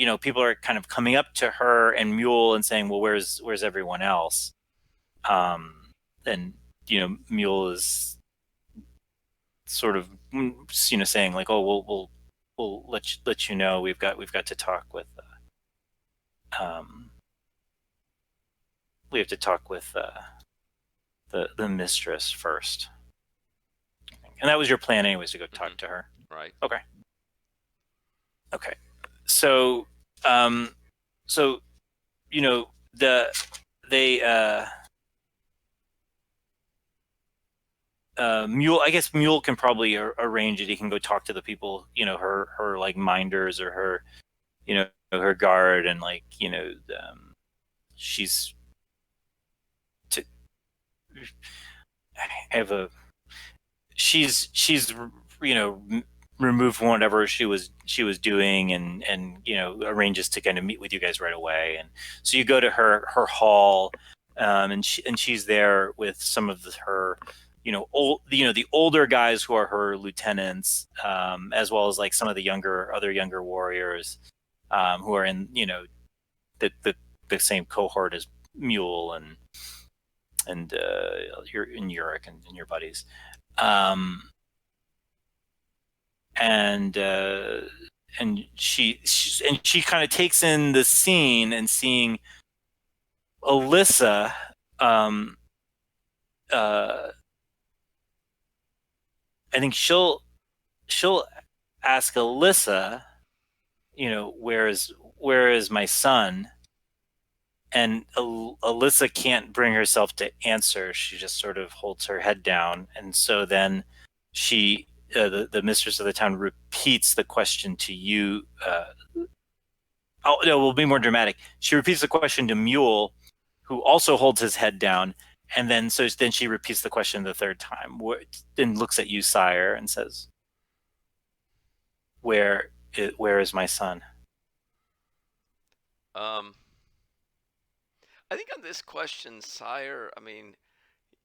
kind of coming up to her and Mule and saying, well, where's everyone else? Mule is sort of saying like, oh, we'll let you know we've got to talk with we have to talk with the mistress first. And that was your plan anyways, to go talk to her. Right. Okay. So Mule, I guess Mule can probably arrange it. He can go talk to the people, her like minders or her, her guard, and like, she's to have a she's removed from whatever she was doing, and arranges to kind of meet with you guys right away. And so you go to her hall, and she's there with some of her the older guys who are her lieutenants, as well as like some of the other younger warriors, who are in the same cohort as Mule and your Uric and your buddies. And she kind of takes in the scene, and seeing Alyssa, I think she'll ask Alyssa, where is my son? And Alyssa can't bring herself to answer. She just sort of holds her head down, and so then she, the mistress of the town, repeats the question to you. Oh no, we'll be more dramatic. She repeats the question to Mule, who also holds his head down, and then she repeats the question the third time, then looks at you, Cyir, and says, "Where is my son?" I think on this question, Cyir, I mean,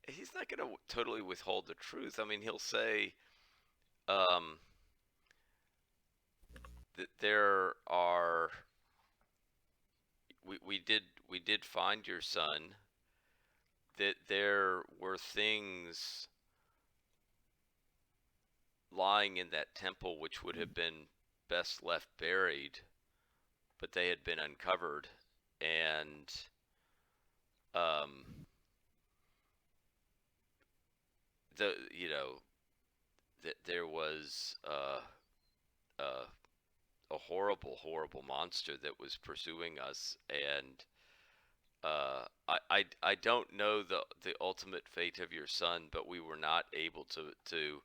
he's not going to totally withhold the truth. I mean, he'll say that there are we did find your son, that there were things lying in that temple which would have been best left buried, but they had been uncovered, and there was a horrible monster that was pursuing us, and I don't know the ultimate fate of your son, but we were not able to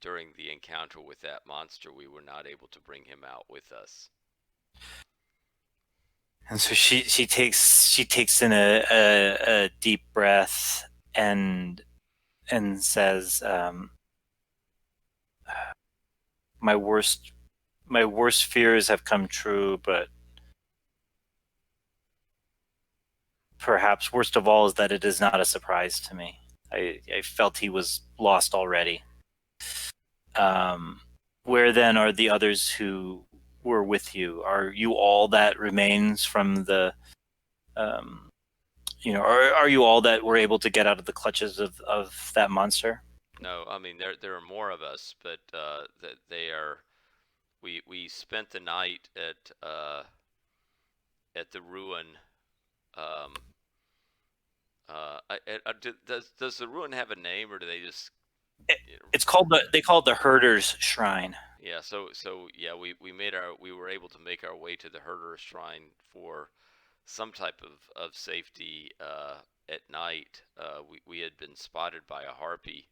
during the encounter with that monster, we were not able to bring him out with us. And so she takes in a deep breath, and says, my worst fears have come true, but perhaps worst of all is that it is not a surprise to me. I felt he was lost already. Where then are the others who were with you? Are you all that remains from the are you all that were able to get out of the clutches of that monster? No, I mean there are more of us, but that they are. We spent the night at the ruin. Does the ruin have a name, or do they just? It's called they call it the Herder's Shrine. Yeah. So yeah, we were able to make our way to the Herder's Shrine for some type of safety at night. We had been spotted by a harpy,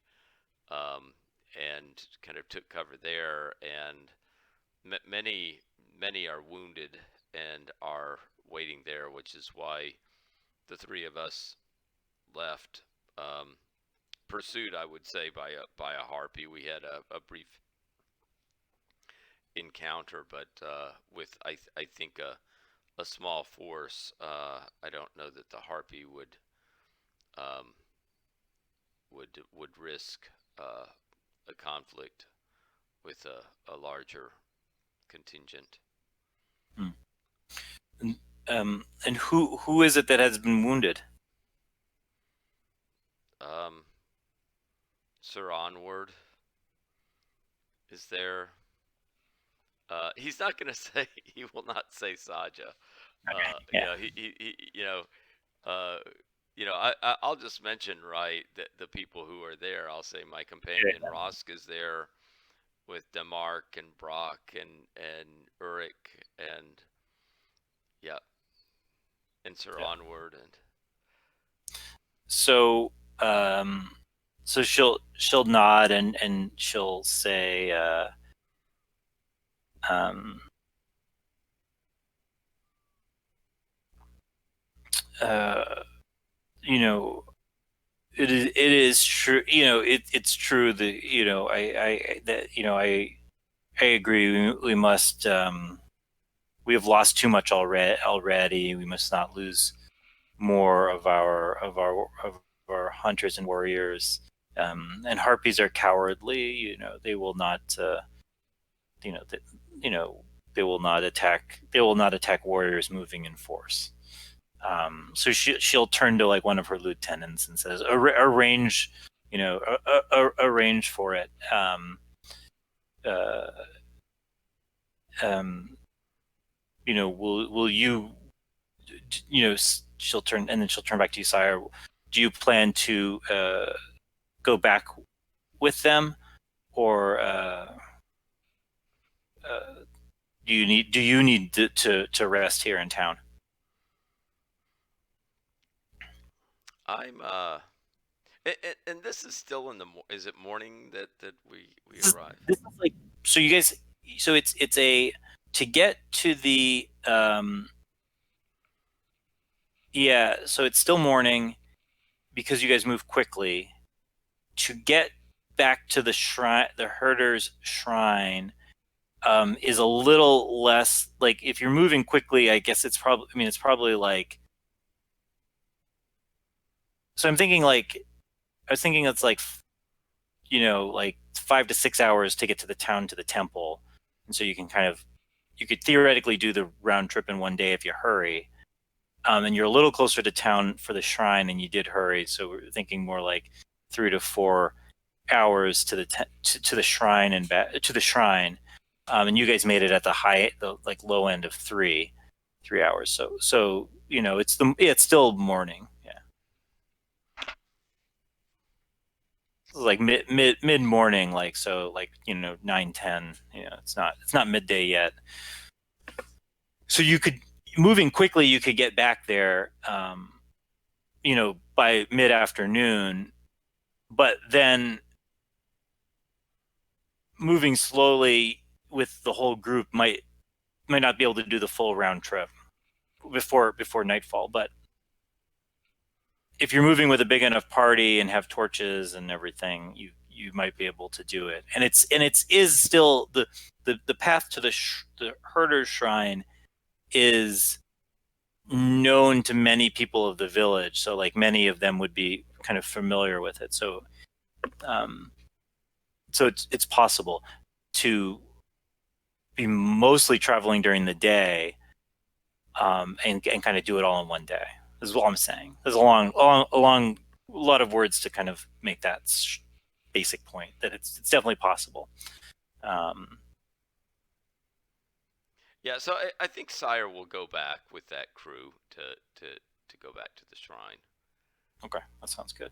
and kind of took cover there, and many are wounded and are waiting there, which is why the three of us left, pursued, I would say, by a harpy. We had a brief encounter, but with I think a small force. I don't know that the harpy would risk a conflict with a larger contingent. And who is it that has been wounded? Sir Onward is there. He's not going to say. He will not say Saja. Yeah. I'll just mention, right, that the people who are there. I'll say my companion Wrosk is there with Demark and Brock and Urik and and Sir Onward and. So so she'll nod and she'll say you know, it is true, you know, it's true that, you know, I agree, we must we have lost too much already. We must not lose more of our hunters and warriors. And harpies are cowardly. You know, they will not. You know, they will not attack. They will not attack warriors moving in force. So she'll turn to like one of her lieutenants and says, "Arrange, you know, arrange for it." You know, will you? You know, she'll turn back to you, Cyir. Do you plan to go back with them, or do you need to rest here in town? I'm and this is still in the is it morning that we arrive? This is like, so you guys, so it's a, to get to the yeah, so it's still morning because you guys move quickly. To get back to the shrine, the herder's shrine, is a little less, like, if you're moving quickly, I guess it's probably, I mean, it's probably like, so I'm thinking like, I was thinking it's like, you know, like 5 to 6 hours to get to the town to the temple. And so you can kind of, you could theoretically do the round trip in one day if you hurry. And you're a little closer to town for the shrine and you did hurry. So we're thinking more like 3 to 4 hours to the to the shrine and back to the shrine. And you guys made it at the like low end of 3 hours. So you know, it's still morning. Yeah, like mid morning, like, so like, you know, 9-10. You know, it's not midday yet. So you could, moving quickly, you could get back there, you know, by mid afternoon. But then moving slowly with the whole group might not be able to do the full round trip before nightfall. But if you're moving with a big enough party and have torches and everything, you might be able to do it. And it's is still the path to the herder's shrine is known to many people of the village. So like many of them would be kind of familiar with it. So so it's possible to be mostly traveling during the day, and kind of do it all in one day. This is what I'm saying. There's a long lot of words to kind of make that basic point, that it's definitely possible. Yeah, so I think Cyir will go back with that crew to go back to the shrine. Okay, that sounds good.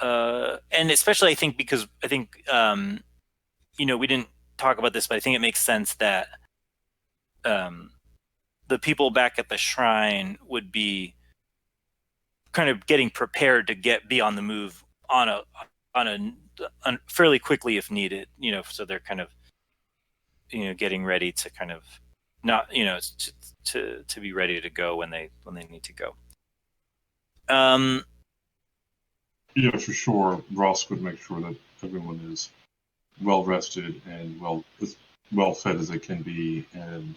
And especially, I think, because I think, you know, we didn't talk about this, but I think it makes sense that the people back at the shrine would be kind of getting prepared to be on the move on a fairly quickly if needed, you know, so they're kind of, you know, getting ready to kind of not, you know, to be ready to go when they need to go. Yeah, for sure. Ross would make sure that everyone is well rested and as well fed as they can be, and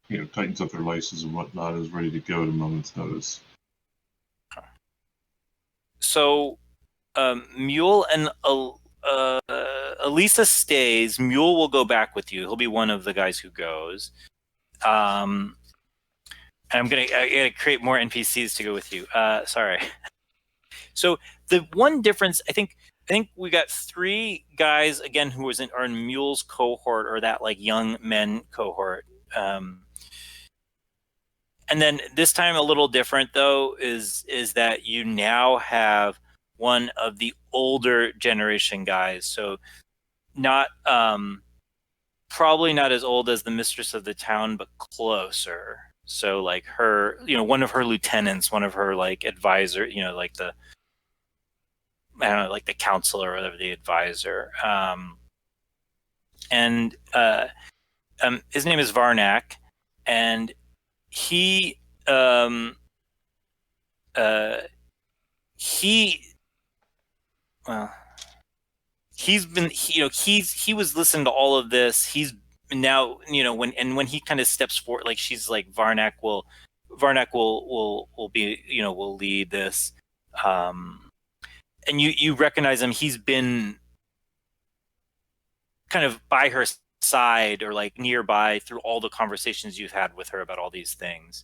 you know, tightens up their laces and whatnot, is ready to go at a moment's notice. So Mule and Elisa stays. Mule will go back with you. He'll be one of the guys who goes. I'm gonna create more NPCs to go with you. Sorry. So the one difference, I think we got 3 guys again who was are in Mule's cohort, or that like young men cohort. And then this time a little different though is that you now have one of the older generation guys. So not probably not as old as the mistress of the town, but closer. So like her, one of her lieutenants, one of her like advisor, like the, I don't know, like the counselor or whatever, the advisor. And his name is Varnak, and he he well he was listening to all of this. He's now, when he kind of steps forward, like she's like, Varnak will be, will lead this, and you recognize him. He's been kind of by her side or like nearby through all the conversations you've had with her about all these things.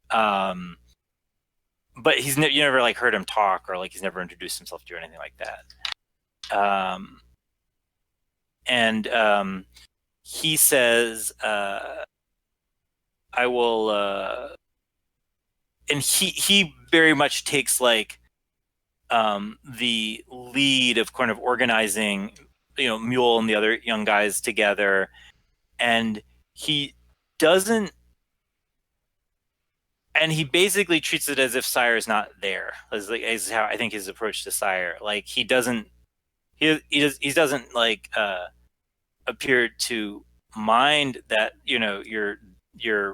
But you never like heard him talk, or like he's never introduced himself to you or anything like that. And he says, I will, and he very much takes like the lead of kind of organizing, Mule and the other young guys together, and he doesn't, and he basically treats it as if Cyir is not there. As how I think his approach to Cyir, like he doesn't like appear to mind that you're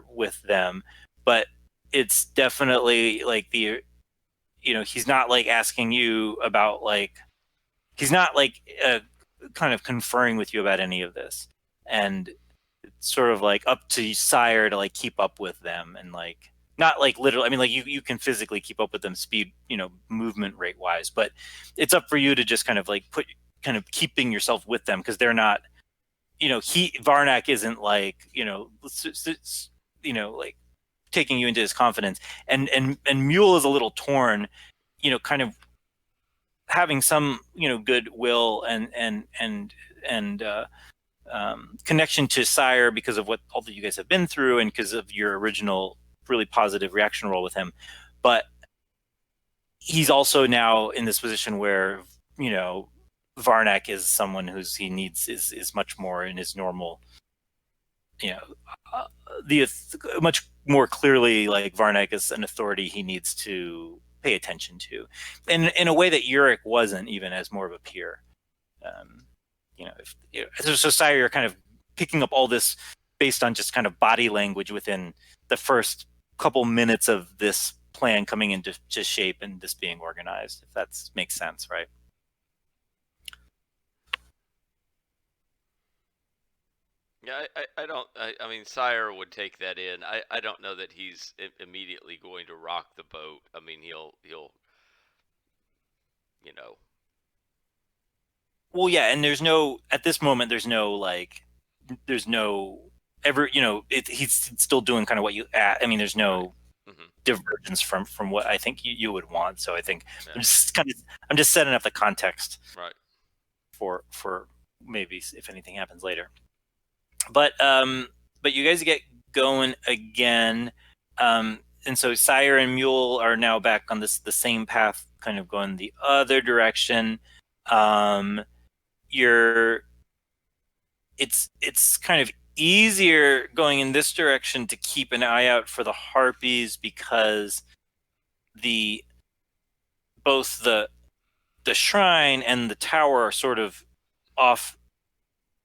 with them, but it's definitely like he's not like asking you about, like he's not like kind of conferring with you about any of this, and it's sort of like up to Cyir to like keep up with them, and like not like literally, I mean, like you can physically keep up with them speed, movement rate wise, but it's up for you to just kind of like kind of keeping yourself with them, because they're not, Varnak isn't like, like taking you into his confidence, and Mule is a little torn, kind of having some, goodwill and connection to Cyir because of what all that you guys have been through, and because of your original really positive reaction roll with him. But he's also now in this position where, Varnak is someone he needs is much more in his normal, much more clearly, like Varnak is an authority he needs to pay attention to, and in a way that Uric wasn't, even as more of a peer. So Cyir, you're kind of picking up all this based on just kind of body language within the first couple minutes of this plan coming into shape and this being organized, if that makes sense, right? Yeah, I mean, Cyir would take that in. I don't know that he's immediately going to rock the boat. I mean, he'll Well, yeah, and at this moment, there's no ever, he's still doing kind of what you I mean, there's no divergence from what I think you would want. So I think I'm just setting up the context, right, for maybe if anything happens later. But you guys get going again, and so Cyir and Mule are now back on the same path, kind of going the other direction. It's kind of easier going in this direction to keep an eye out for the harpies, because both the shrine and the tower are sort of off.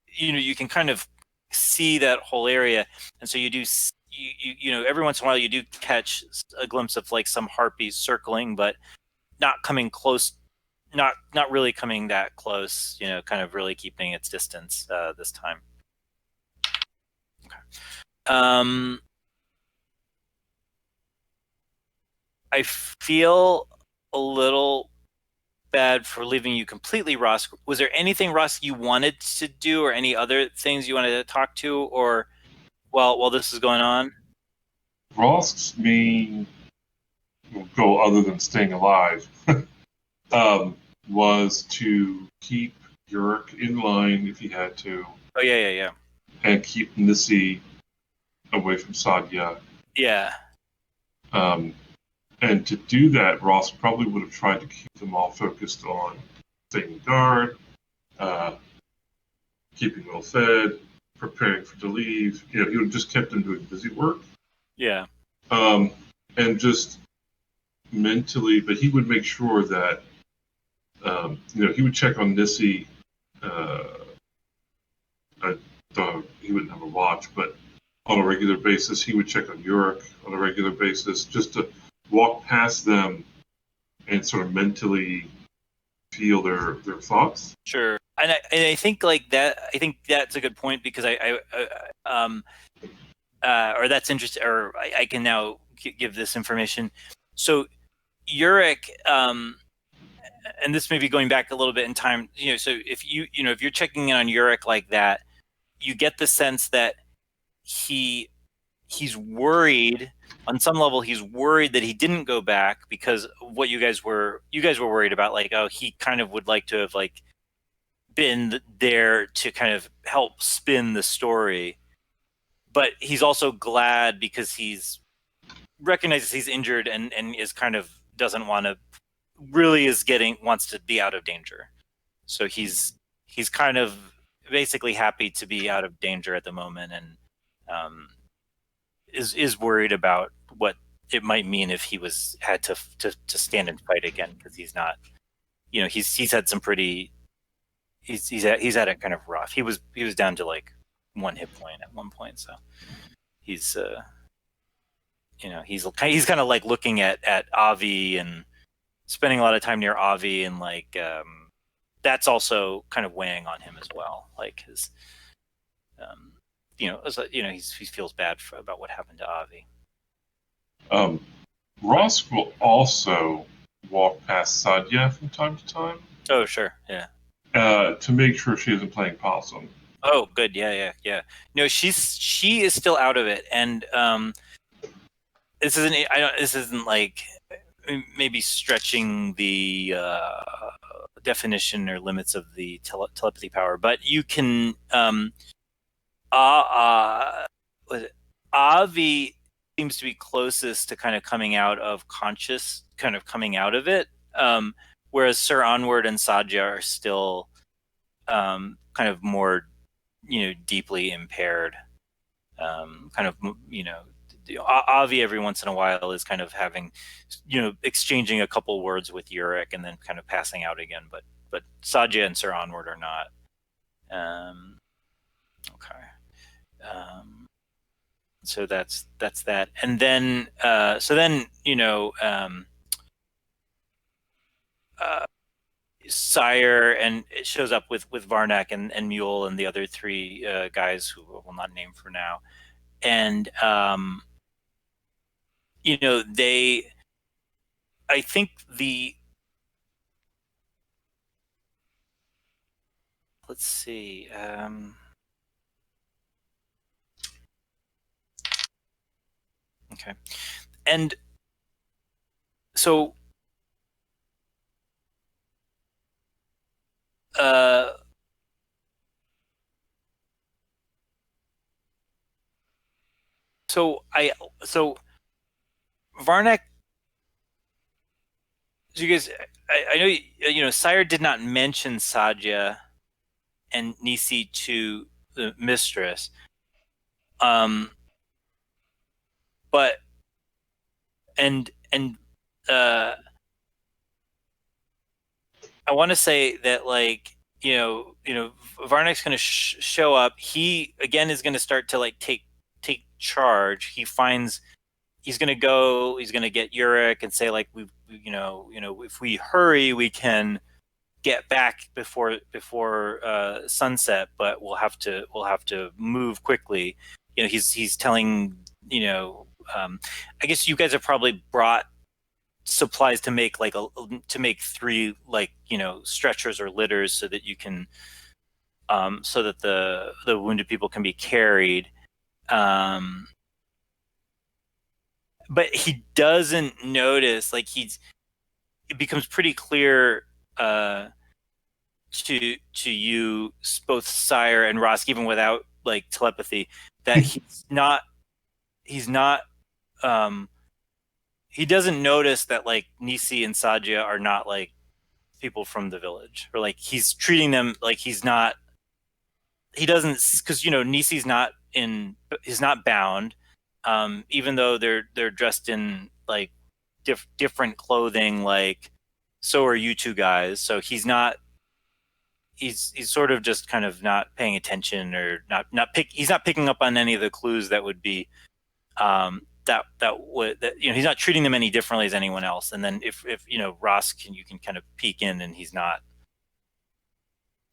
You can kind of see that whole area, and so you do every once in a while you do catch a glimpse of like some harpies circling, but not coming close, not really coming that close, kind of really keeping its distance this time. Okay. I feel a little bad for leaving you completely, Wrosk. Was there anything, Wrosk, you wanted to do, or any other things you wanted to talk to, or while this is going on? Wrosk's main goal, other than staying alive, was to keep Yurik in line if he had to. Oh yeah. And keep Nissi away from Sadia. Yeah. And to do that, Wrosk probably would have tried to keep them all focused on staying guard, keeping well fed, preparing to leave. He would have just kept them doing busy work. Yeah. And just mentally, but he would make sure that, he would check on Nissi. He wouldn't have a watch, but on a regular basis, he would check on Yurik on a regular basis, just to walk past them and sort of mentally feel their thoughts. Sure. And I think like that. I think that's a good point, because or that's interesting. Or I can now give this information. So Yurik, and this may be going back a little bit in time. So if if you're checking in on Yurik like that, you get the sense that he's worried on some level. He's worried that he didn't go back because of what you guys were worried about. Like, oh, he kind of would like to have like been there to kind of help spin the story, but he's also glad because he's recognizes he's injured and is kind of doesn't want to really wants to be out of danger. So he's kind of basically happy to be out of danger at the moment, and is worried about what it might mean if he had to stand and fight again, because he's not, he's had some pretty he's had it kind of rough. He was down to like 1 hit point at one point, so he's he's kind of like looking at Avi and spending a lot of time near Avi, and like that's also kind of weighing on him as well. Like his, he feels bad about what happened to Avi. Ross will also walk past Sadia from time to time. Oh, sure, yeah. To make sure she isn't playing possum. Oh, good, yeah. No, she is still out of it, and this isn't like maybe stretching the definition or limits of the telepathy power, but you can Avi seems to be closest to kind of coming out of it, whereas Sir Onward and Sadia are still kind of more deeply impaired. Avi every once in a while is kind of having, exchanging a couple words with Yurik and then kind of passing out again, but Sadia and Sir Onward are not. Okay. So that's that, and then Cyir, and it shows up with Varnak and Mule and the other 3 guys who I will not name for now, and I think let's see. Okay, and so Varnak. So you guys, I know Cyir did not mention Sadia and Nissi to the mistress, but I want to say that, like, Varnak's going to show up. He again is going to start to like take charge. He's going to go. He's going to get Yurik and say, like, if we hurry, we can get back before sunset, but we'll have to move quickly. He's telling, I guess you guys have probably brought supplies to make 3 stretchers or litters so that you can so that the wounded people can be carried. but he doesn't notice. Like it becomes pretty clear to you, both Cyir and Wrosk, even without like telepathy, that he's not he doesn't notice that like Nisi and Sadia are not like people from the village, or like he's treating them like he's not. He doesn't, because Nisi's not in. He's not bound, even though they're dressed in like different clothing. Like, so are you two guys. So he's not. He's sort of just kind of not paying attention, or he's not picking up on any of the clues that would be that he's not treating them any differently as anyone else. And then if Ross you can kind of peek in, and he's not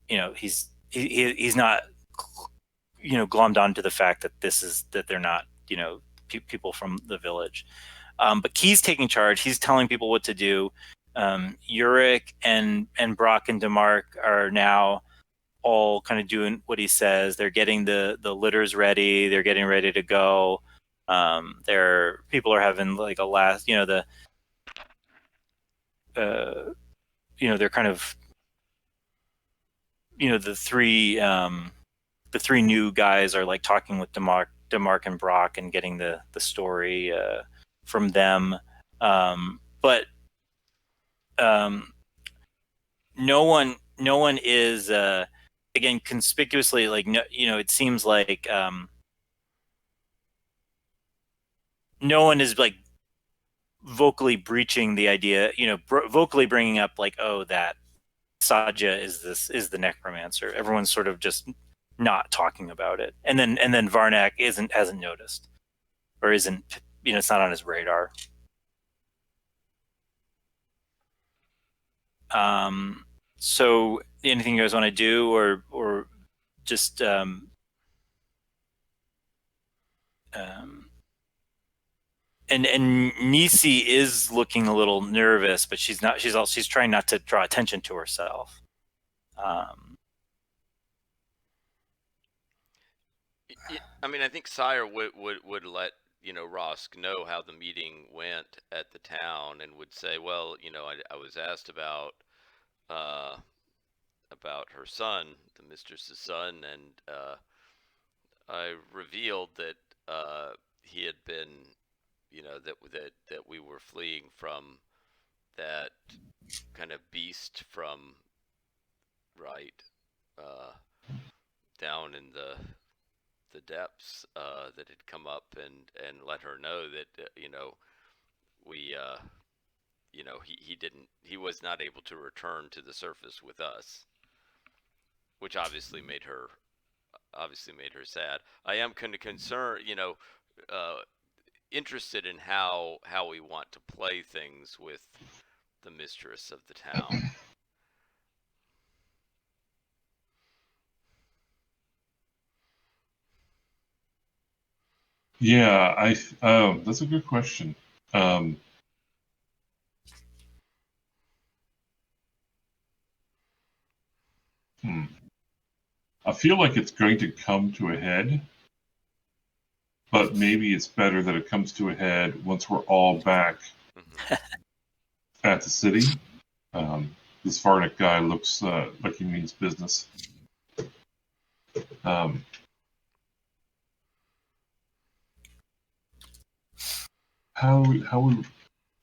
he's not glommed onto the fact that they're not people from the village. But Key's taking charge. He's telling people what to do. Uric and Brock and Demark are now all kind of doing what he says. They're getting the litters ready. They're getting ready to go. People are having like a last, they're kind of, the three new guys are like talking with Demark and Brock and getting the story from them. But no one is again conspicuously like it seems like no one is like vocally breaching the idea, vocally bringing up like, oh, that Sadia is the necromancer. Everyone's sort of just not talking about it, and then Varnak hasn't noticed, or isn't, it's not on his radar. So anything you guys want to do, or just and Nisi is looking a little nervous, but she's not. She's trying not to draw attention to herself. I mean, I think Cyir would let Wrosk know how the meeting went at the town, and would say, well, I was asked about her son, the mistress's son, and I revealed that he had been, that we were fleeing from that kind of beast from down in the depths that had come up, and let her know that he was not able to return to the surface with us, which obviously made her sad. I am kind of concerned, interested in how we want to play things with the mistress of the town. Yeah, that's a good question. I feel like it's going to come to a head, but maybe it's better that it comes to a head once we're all back at the city. This Varnick guy looks like he means business.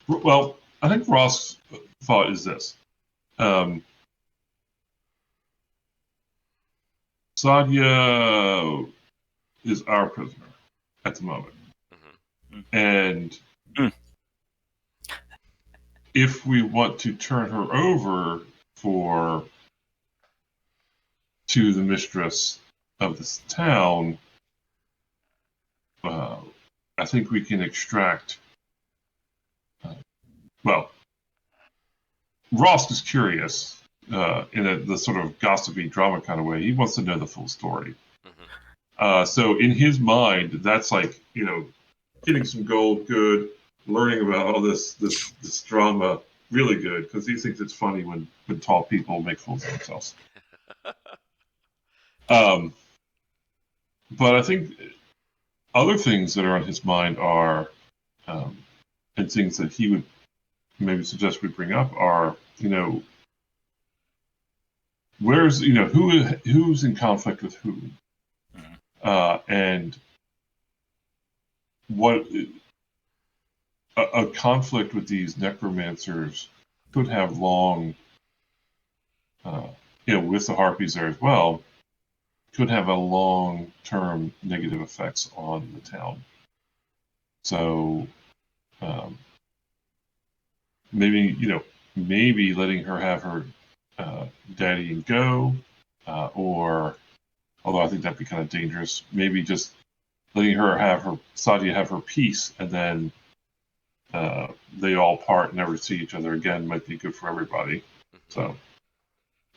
Well, I think Ross' thought is this. Sadia is our prisoner at the moment. And if we want to turn her over to the mistress of this town, I think we can extract. Ross is curious in the sort of gossipy drama kind of way. He wants to know the full story. So in his mind, that's like, getting some gold, good. Learning about all this drama, really good, because he thinks it's funny when tall people make fools of themselves. But I think other things that are on his mind are and things that he would maybe suggest we bring up are, where's, who's in conflict with who, and what a conflict with these necromancers could have long, with the harpies there as well, could have a long-term negative effects on the town. So maybe letting her have her daddy and go, or although I think that'd be kind of dangerous, maybe just letting her have her Sadia have her piece, and then they all part, never see each other again, might be good for everybody. So,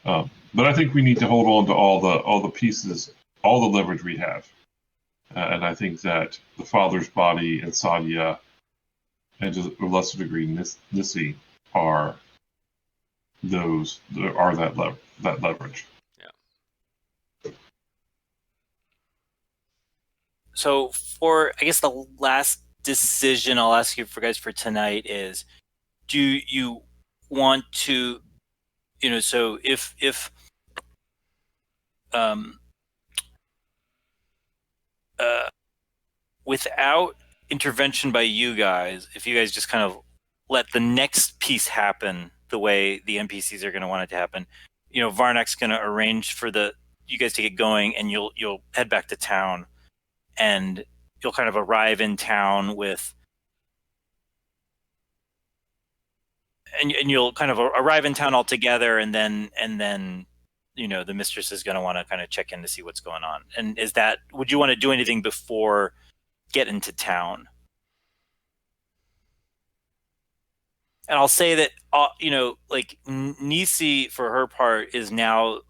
but I think we need to hold on to all the pieces, all the leverage we have, and I think that the father's body and Sadia, and to a lesser degree Nissy, are that leverage. Yeah. So for, I guess, the last decision I'll ask you for guys for tonight is, do you want to, so if without intervention by you guys, if you guys just kind of let the next piece happen the way the NPCs are going to want it to happen, Varnak's going to arrange for you guys to get going, and you'll head back to town, and you'll kind of arrive in town with, and you'll kind of arrive in town all together, and then the mistress is going to want to kind of check in to see what's going on. And would you want to do anything before getting to town? And I'll say that, Nisi, for her part, is now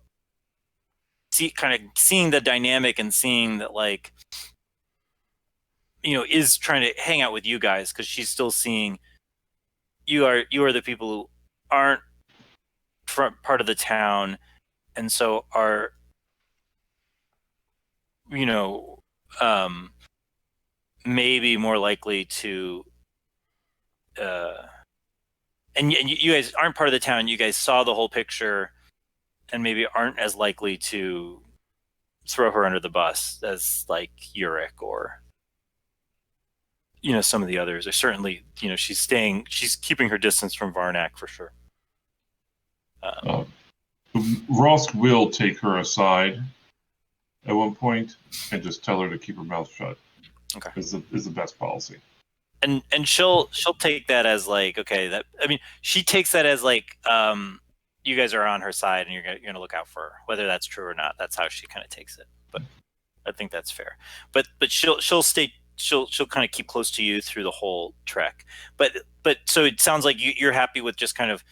kind of seeing the dynamic and seeing that, is trying to hang out with you guys, because she's still seeing you are the people who aren't part of the town, and so are, maybe more likely to, and you guys aren't part of the town. You guys saw the whole picture, and maybe aren't as likely to throw her under the bus as Uric or some of the others. Or certainly, she's keeping her distance from Varnak for sure. Wrosk will take her aside at one point and just tell her to keep her mouth shut. Okay, is the best policy. And she'll take that as okay. She takes that as you guys are on her side, and you're gonna look out for her, whether that's true or not. That's how she kind of takes it. But I think that's fair. But she'll kind of keep close to you through the whole trek. But so it sounds like you're happy with just kind of,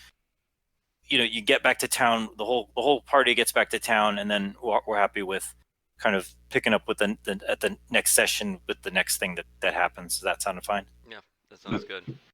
you get back to town, the whole party gets back to town, and then we're happy with kind of picking up with at the next session with the next thing that happens. Does that sound fine? Yeah, that sounds good.